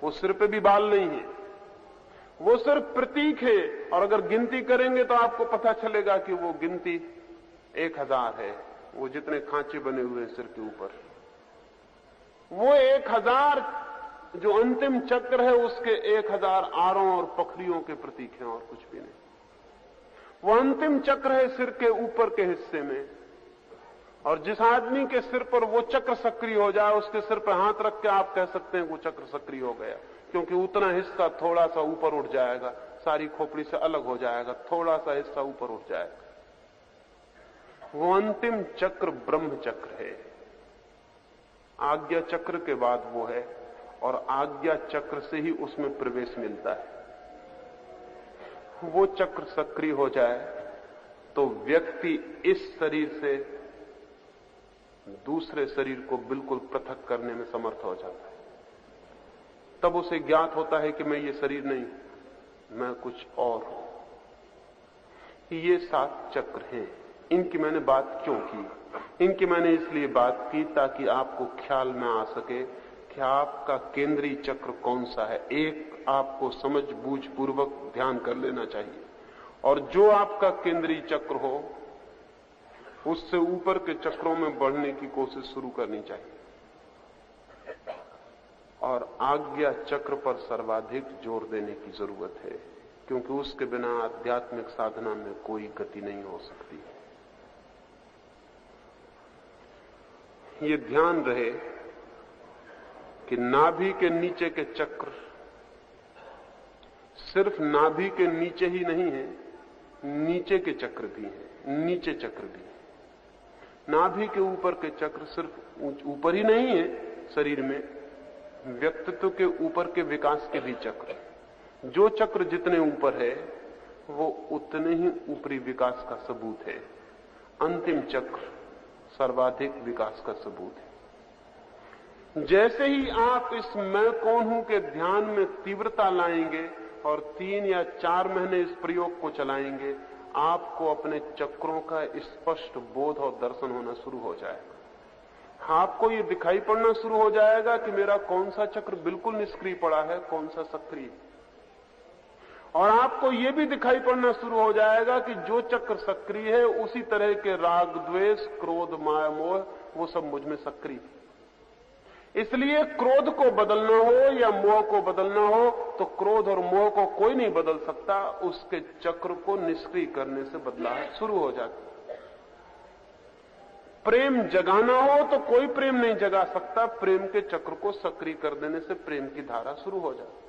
वो सिर पे भी बाल नहीं है, वो सिर्फ प्रतीक है। और अगर गिनती करेंगे तो आपको पता चलेगा कि वो गिनती 1000 है। वो जितने खांचे बने हुए हैं सिर के ऊपर, वो 1000 जो अंतिम चक्र है उसके 1000 आरों और पखरियों के प्रतीक हैं और कुछ भी नहीं। वो अंतिम चक्र है सिर के ऊपर के हिस्से में। और जिस आदमी के सिर पर वो चक्र सक्रिय हो जाए उसके सिर पर हाथ रख के आप कह सकते हैं वो चक्र सक्रिय हो गया, क्योंकि उतना हिस्सा थोड़ा सा ऊपर उठ जाएगा, सारी खोपड़ी से अलग हो जाएगा, थोड़ा सा हिस्सा ऊपर उठ जाएगा। वो अंतिम चक्र ब्रह्म चक्र है। आज्ञा चक्र के बाद वो है, और आज्ञा चक्र से ही उसमें प्रवेश मिलता है। वो चक्र सक्रिय हो जाए तो व्यक्ति इस शरीर से दूसरे शरीर को बिल्कुल पृथक करने में समर्थ हो जाता है। तब उसे ज्ञात होता है कि मैं ये शरीर नहीं, मैं कुछ और हूं। ये 7 चक्र हैं। इनकी मैंने बात क्यों की? इनकी मैंने इसलिए बात की ताकि आपको ख्याल में आ सके कि आपका केंद्रीय चक्र कौन सा है। एक आपको समझ बूझ पूर्वक ध्यान कर लेना चाहिए, और जो आपका केंद्रीय चक्र हो उससे ऊपर के चक्रों में बढ़ने की कोशिश शुरू करनी चाहिए। और आज्ञा चक्र पर सर्वाधिक जोर देने की जरूरत है, क्योंकि उसके बिना आध्यात्मिक साधना में कोई गति नहीं हो सकती। ये ध्यान रहे कि नाभि के नीचे के चक्र सिर्फ नाभि के नीचे ही नहीं है, नीचे के चक्र भी हैं, नीचे चक्र भी हैं। नाभि के ऊपर के चक्र सिर्फ ऊपर ही नहीं है शरीर में, व्यक्तित्व के ऊपर के विकास के भी चक्र। जो चक्र जितने ऊपर है वो उतने ही ऊपरी विकास का सबूत है। अंतिम चक्र सर्वाधिक विकास का सबूत है। जैसे ही आप इस मैं कौन हूं के ध्यान में तीव्रता लाएंगे और 3 या 4 महीने इस प्रयोग को चलाएंगे, आपको अपने चक्रों का स्पष्ट बोध और दर्शन होना शुरू हो जाएगा। आपको ये दिखाई पड़ना शुरू हो जाएगा कि मेरा कौन सा चक्र बिल्कुल निष्क्रिय पड़ा है, कौन सा सक्रिय। और आपको ये भी दिखाई पड़ना शुरू हो जाएगा कि जो चक्र सक्रिय है उसी तरह के राग, द्वेष, क्रोध, माया, मोह वो सब मुझ में सक्रिय। इसलिए क्रोध को बदलना हो या मोह को बदलना हो तो क्रोध और मोह को कोई नहीं बदल सकता, उसके चक्र को निष्क्रिय करने से बदलाव शुरू हो जाती। प्रेम जगाना हो तो कोई प्रेम नहीं जगा सकता, प्रेम के चक्र को सक्रिय कर देने से प्रेम की धारा शुरू हो जाती।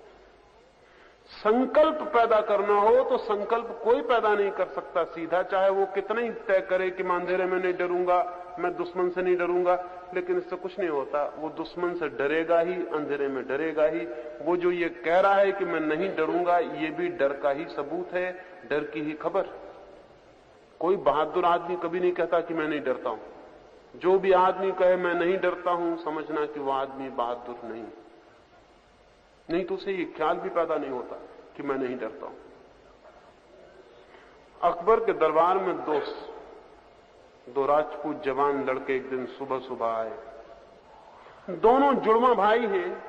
संकल्प पैदा करना हो तो संकल्प कोई पैदा नहीं कर सकता सीधा, चाहे वो कितना ही तय करे कि मैं अंधेरे में नहीं डरूंगा, मैं दुश्मन से नहीं डरूंगा, लेकिन इससे कुछ नहीं होता। वो दुश्मन से डरेगा ही, अंधेरे में डरेगा ही। वो जो ये कह रहा है कि मैं नहीं डरूंगा, ये भी डर का ही सबूत है, डर की ही खबर। कोई बहादुर आदमी कभी नहीं कहता कि मैं नहीं डरता हूं। जो भी आदमी कहे मैं नहीं डरता हूं, समझना कि वो आदमी बहादुर नहीं तो उसे ये ख्याल भी पैदा नहीं होता कि मैं नहीं डरता हूं। अकबर के दरबार में दो राजपूत जवान लड़के एक दिन सुबह सुबह आए। दोनों जुड़वा भाई हैं।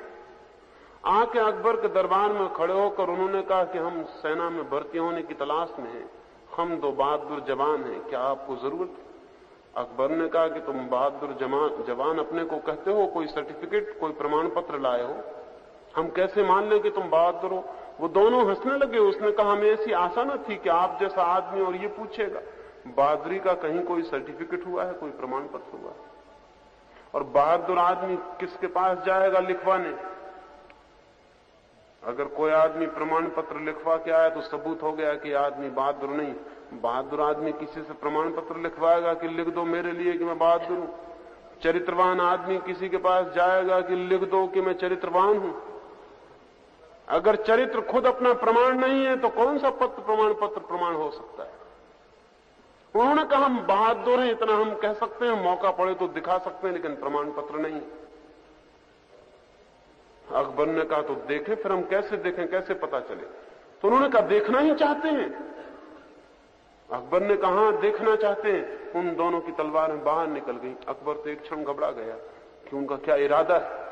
आके अकबर के दरबार में खड़े होकर उन्होंने कहा कि हम सेना में भर्ती होने की तलाश में हैं, हम 2 बहादुर जवान हैं, क्या आपको जरूरत है? अकबर ने कहा कि तुम बहादुर जवान अपने को कहते हो, कोई सर्टिफिकेट, कोई प्रमाण पत्र लाए हो? हम कैसे मान लें कि तुम बहादुर हो? वो दोनों हंसने लगे। उसने कहा हमें ऐसी आशा न थी कि आप जैसा आदमी और ये पूछेगा। बहादुरी का कहीं कोई सर्टिफिकेट हुआ है, कोई प्रमाण पत्र हुआ है? और बहादुर आदमी किसके पास जाएगा लिखवाने? अगर कोई आदमी प्रमाण पत्र लिखवा के आया तो सबूत हो गया कि आदमी बहादुर नहीं। बहादुर आदमी किसी से प्रमाण पत्र लिखवाएगा कि लिख दो मेरे लिए कि मैं बहादुर हूं? चरित्रवान आदमी किसी के पास जाएगा कि लिख दो कि मैं चरित्रवान हूं? अगर चरित्र खुद अपना प्रमाण नहीं है तो कौन सा प्रमाण पत्र प्रमाण हो सकता है? उन्होंने कहा हम बहादुर हैं, इतना हम कह सकते हैं, मौका पड़े तो दिखा सकते हैं, लेकिन प्रमाण पत्र नहीं। अकबर ने कहा तो देखें, फिर हम कैसे देखें, कैसे पता चले? तो उन्होंने कहा देखना ही चाहते हैं। अकबर ने कहा देखना चाहते हैं। उन दोनों की तलवारें बाहर निकल गई। अकबर तो एक क्षण घबरा गया कि उनका क्या इरादा है,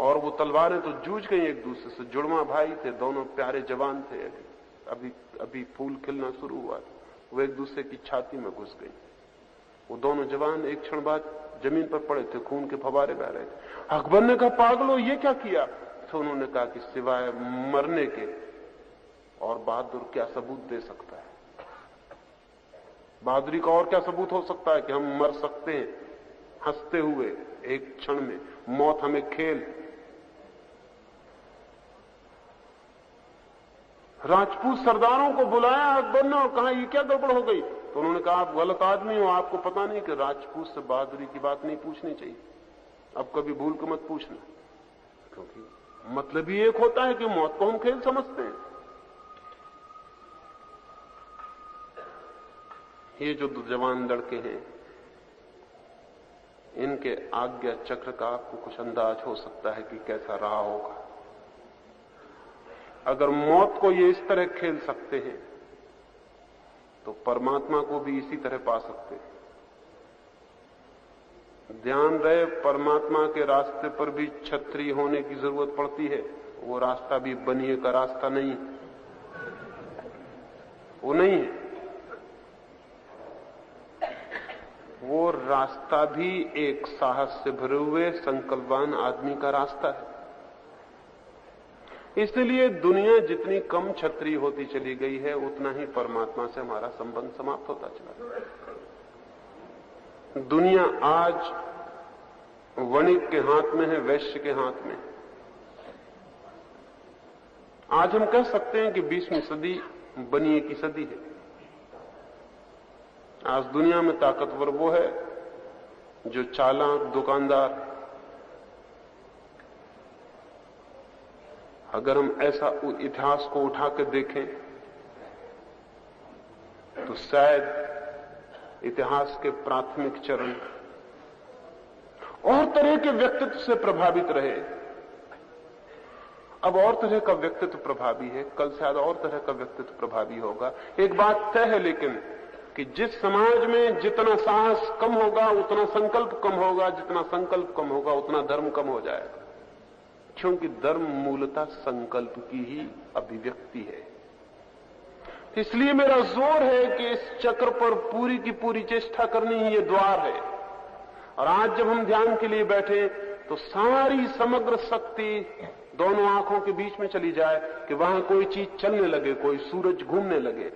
और वो तलवारें तो जूझ गई एक दूसरे से। जुड़वा भाई थे, दोनों प्यारे जवान थे, अभी फूल खिलना शुरू हुआ था। वो एक दूसरे की छाती में घुस गई। वो दोनों जवान एक क्षण बाद जमीन पर पड़े थे, खून के फवारे बह रहे थे। अकबर ने कहा पागलो ये क्या किया? तो उन्होंने कहा कि सिवाय मरने के और बहादुर क्या सबूत दे सकता है? बहादुरी का और क्या सबूत हो सकता है कि हम मर सकते हैं हंसते हुए एक क्षण में? मौत हमें खेल। राजपूत सरदारों को बुलाया अकबर ने और कहा ये क्या गड़बड़ हो गई? तो उन्होंने कहा आप गलत आदमी हो, आपको पता नहीं कि राजपूत से बहादुरी की बात नहीं पूछनी चाहिए। अब कभी भूल के मत पूछना, क्योंकि मतलब ही एक होता है कि मौत को हम खेल समझते हैं। ये जो 2 जवान लड़के हैं, इनके आज्ञा चक्र का आपको कुछ अंदाज हो सकता है कि कैसा रहा होगा। अगर मौत को ये इस तरह खेल सकते हैं तो परमात्मा को भी इसी तरह पा सकते हैं। ध्यान रहे, परमात्मा के रास्ते पर भी छतरी होने की जरूरत पड़ती है। वो रास्ता भी बनिए का रास्ता नहीं, वो नहीं है। वो रास्ता भी एक साहस से भरे हुए संकल्पवान आदमी का रास्ता है। इसलिए दुनिया जितनी कम छतरी होती चली गई है, उतना ही परमात्मा से हमारा संबंध समाप्त होता चला गया। दुनिया आज वणिक के हाथ में है, वैश्य के हाथ में। आज हम कह सकते हैं कि 20वीं सदी बनिए की सदी है। आज दुनिया में ताकतवर वो है जो चालाक दुकानदार। अगर हम ऐसा इतिहास को उठा के देखें तो शायद इतिहास के प्राथमिक चरण और तरह के व्यक्तित्व से प्रभावित रहे। अब और तरह का व्यक्तित्व प्रभावी है, कल शायद और तरह का व्यक्तित्व प्रभावी होगा। एक बात तय है लेकिन कि जिस समाज में जितना साहस कम होगा उतना संकल्प कम होगा, जितना संकल्प कम होगा उतना धर्म कम हो जाएगा। क्योंकि धर्म मूलतः संकल्प की ही अभिव्यक्ति है। इसलिए मेरा जोर है कि इस चक्र पर पूरी की पूरी चेष्टा करनी ही ये द्वार है। और आज जब हम ध्यान के लिए बैठे तो सारी समग्र शक्ति दोनों आंखों के बीच में चली जाए कि वहां कोई चीज चलने लगे, कोई सूरज घूमने लगे।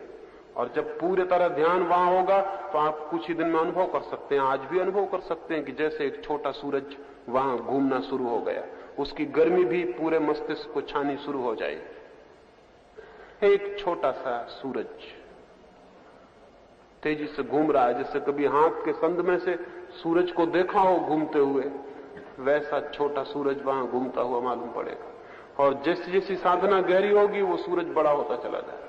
और जब पूरे तरह ध्यान वहां होगा तो आप कुछ ही दिन में अनुभव कर सकते हैं, आज भी अनुभव कर सकते हैं कि जैसे एक छोटा सूरज वहां घूमना शुरू हो गया, उसकी गर्मी भी पूरे मस्तिष्क को छानी शुरू हो जाएगी। एक छोटा सा सूरज तेजी से घूम रहा है, जैसे कभी हाथ के संद में से सूरज को देखा हो घूमते हुए, वैसा छोटा सूरज वहां घूमता हुआ मालूम पड़ेगा। और जैसी जैसी साधना गहरी होगी वो सूरज बड़ा होता चला जाएगा।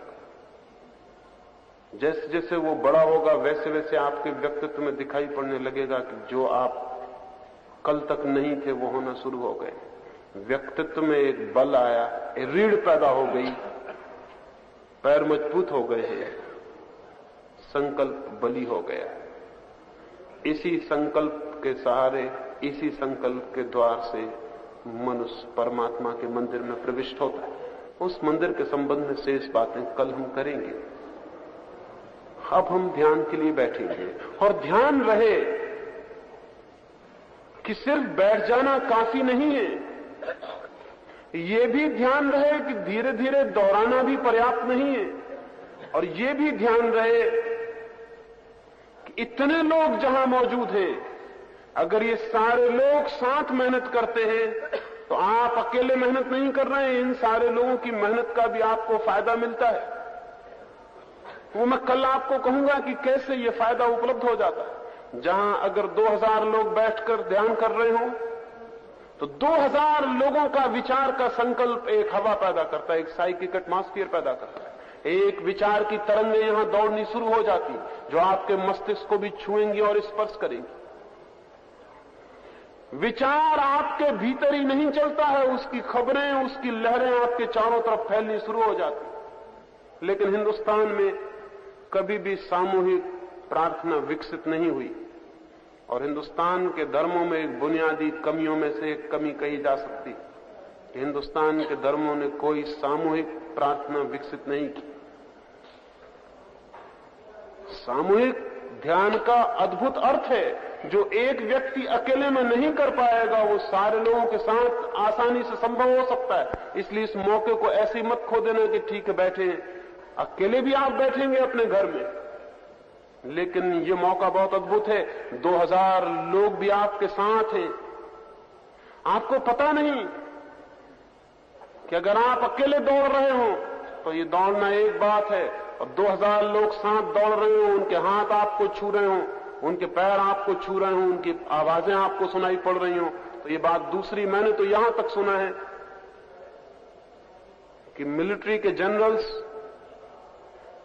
जैसे जैसे वो बड़ा होगा वैसे वैसे आपके व्यक्तित्व में दिखाई पड़ने लगेगा कि जो आप कल तक नहीं थे वो होना शुरू हो गए। व्यक्तित्व में एक बल आया, रीढ़ पैदा हो गई, पैर मजबूत हो गए हैं, संकल्प बली हो गया। इसी संकल्प के सहारे, इसी संकल्प के द्वार से मनुष्य परमात्मा के मंदिर में प्रविष्ट होता है। उस मंदिर के संबंध में शेष बातें कल हम करेंगे। अब हम ध्यान के लिए बैठेंगे और ध्यान रहे कि सिर्फ बैठ जाना काफी नहीं है, ये भी ध्यान रहे कि धीरे धीरे दोहराना भी पर्याप्त नहीं है, और ये भी ध्यान रहे कि इतने लोग जहां मौजूद हैं, अगर ये सारे लोग साथ मेहनत करते हैं तो आप अकेले मेहनत नहीं कर रहे हैं, इन सारे लोगों की मेहनत का भी आपको फायदा मिलता है। वो मैं कल आपको कहूंगा कि कैसे ये फायदा उपलब्ध हो जाता है। जहां अगर 2000 लोग बैठकर ध्यान कर रहे हो तो 2000 लोगों का विचार का संकल्प एक हवा पैदा करता है, एक साइकिक एटमॉस्फेयर पैदा करता है। एक विचार की तरंगें यहां दौड़नी शुरू हो जाती जो आपके मस्तिष्क को भी छुएंगी और स्पर्श करेंगी। विचार आपके भीतर ही नहीं चलता है, उसकी खबरें, उसकी लहरें आपके चारों तरफ फैलनी शुरू हो जाती। लेकिन हिंदुस्तान में कभी भी सामूहिक प्रार्थना विकसित नहीं हुई, और हिंदुस्तान के धर्मों में एक बुनियादी कमियों में से एक कमी कही जा सकती कि हिंदुस्तान के धर्मों ने कोई सामूहिक प्रार्थना विकसित नहीं की। सामूहिक ध्यान का अद्भुत अर्थ है, जो एक व्यक्ति अकेले में नहीं कर पाएगा वो सारे लोगों के साथ आसानी से संभव हो सकता है। इसलिए इस मौके को ऐसे मत खो देना कि ठीक है बैठे, अकेले भी आप बैठेंगे अपने घर में, लेकिन ये मौका बहुत अद्भुत है। 2000 लोग भी आपके साथ हैं। आपको पता नहीं कि अगर आप अकेले दौड़ रहे हो तो ये दौड़ना एक बात है, और 2000 लोग साथ दौड़ रहे हो, उनके हाथ आपको छू रहे हो, उनके पैर आपको छू रहे हो, उनकी आवाजें आपको सुनाई पड़ रही हो, तो ये बात दूसरी। मैंने तो यहां तक सुना है कि मिलिट्री के जनरल्स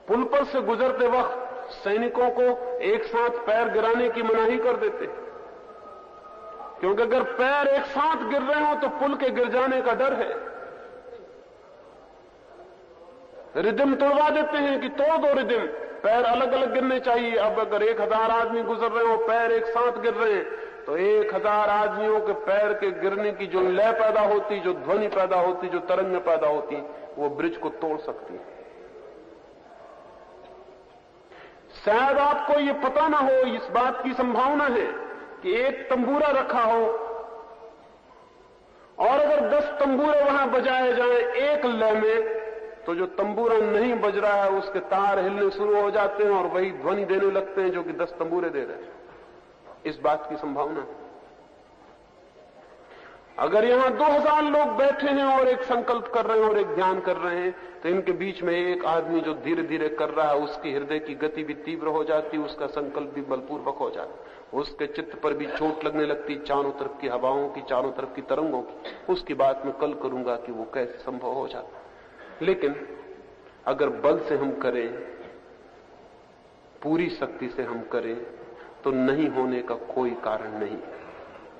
पुल पर से गुजरते वक्त सैनिकों को एक साथ पैर गिराने की मनाही कर देते, क्योंकि अगर पैर एक साथ गिर रहे हो तो पुल के गिर जाने का डर है। रिदम तोड़वा देते हैं कि तोड़ दो रिदम, पैर अलग अलग गिरने चाहिए। अब अगर 1000 आदमी गुजर रहे हो, पैर एक साथ गिर रहे हैं, तो 1000 आदमियों के पैर के गिरने की जो लय पैदा होती, जो ध्वनि पैदा होती, जो तरंगें पैदा होती, वो ब्रिज को तोड़ सकती है। शायद आपको ये पता ना हो, इस बात की संभावना है कि एक तंबूरा रखा हो और अगर 10 तंबूरे वहां बजाए जाएं एक लय में, तो जो तंबूरा नहीं बज रहा है उसके तार हिलने शुरू हो जाते हैं और वही ध्वनि देने लगते हैं जो कि 10 तंबूरे दे रहे हैं। इस बात की संभावना है। अगर यहां 2000 लोग बैठे हैं और एक संकल्प कर रहे हैं और एक ध्यान कर रहे हैं, तो इनके बीच में एक आदमी जो धीरे धीरे कर रहा है, उसकी हृदय की गति भी तीव्र हो जाती, उसका संकल्प भी बलपूर्वक हो जाता, उसके चित्त पर भी चोट लगने लगती, चारों तरफ की हवाओं की, चारों तरफ की तरंगों की। उसकी बात मैं कल करूंगा कि वो कैसे संभव हो जाता। लेकिन अगर बल से हम करें, पूरी शक्ति से हम करें, तो नहीं होने का कोई कारण नहीं।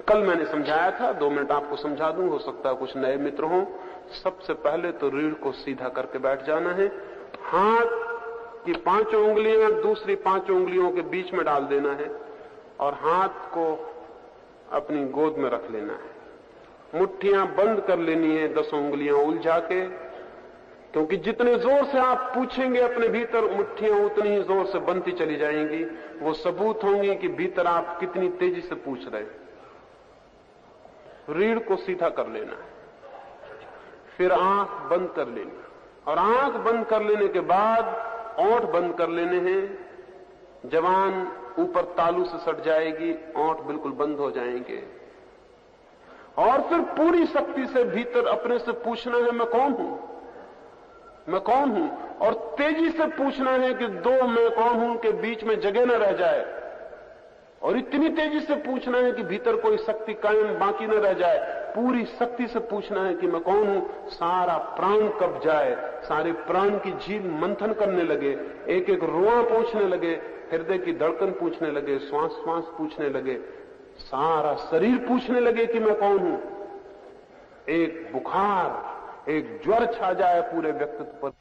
कल मैंने समझाया था, 2 मिनट आपको समझा दूं, हो सकता है कुछ नए मित्र हों। सबसे पहले तो रीढ़ को सीधा करके बैठ जाना है, हाथ की 5 उंगलियां दूसरी 5 उंगलियों के बीच में डाल देना है और हाथ को अपनी गोद में रख लेना है। मुट्ठियां बंद कर लेनी है, 10 उंगलियां उलझा के, क्योंकि जितने जोर से आप पूछेंगे अपने भीतर, मुट्ठियां उतनी ही जोर से बनती चली जाएंगी। वो सबूत होंगी कि भीतर आप कितनी तेजी से पूछ रहे हैं। रीढ़ को सीधा कर लेना है, फिर आंख बंद कर लेनी, और आंख बंद कर लेने के बाद ओंठ बंद कर लेने हैं। जबान ऊपर तालू से सट जाएगी, ओंठ बिल्कुल बंद हो जाएंगे, और फिर पूरी शक्ति से भीतर अपने से पूछना है, मैं कौन हूं, मैं कौन हूं। और तेजी से पूछना है कि दो मैं कौन हूं के बीच में जगह न रह जाए, और इतनी तेजी से पूछना है कि भीतर कोई शक्ति कायम बाकी न रह जाए। पूरी शक्ति से पूछना है कि मैं कौन हूं। सारा प्राण कब जाए, सारे प्राण की झील मंथन करने लगे, एक एक रोआ पूछने लगे, हृदय की धड़कन पूछने लगे, श्वास श्वास पूछने लगे, सारा शरीर पूछने लगे कि मैं कौन हूं। एक बुखार, एक ज्वर छा जाए पूरे व्यक्तित्व पर।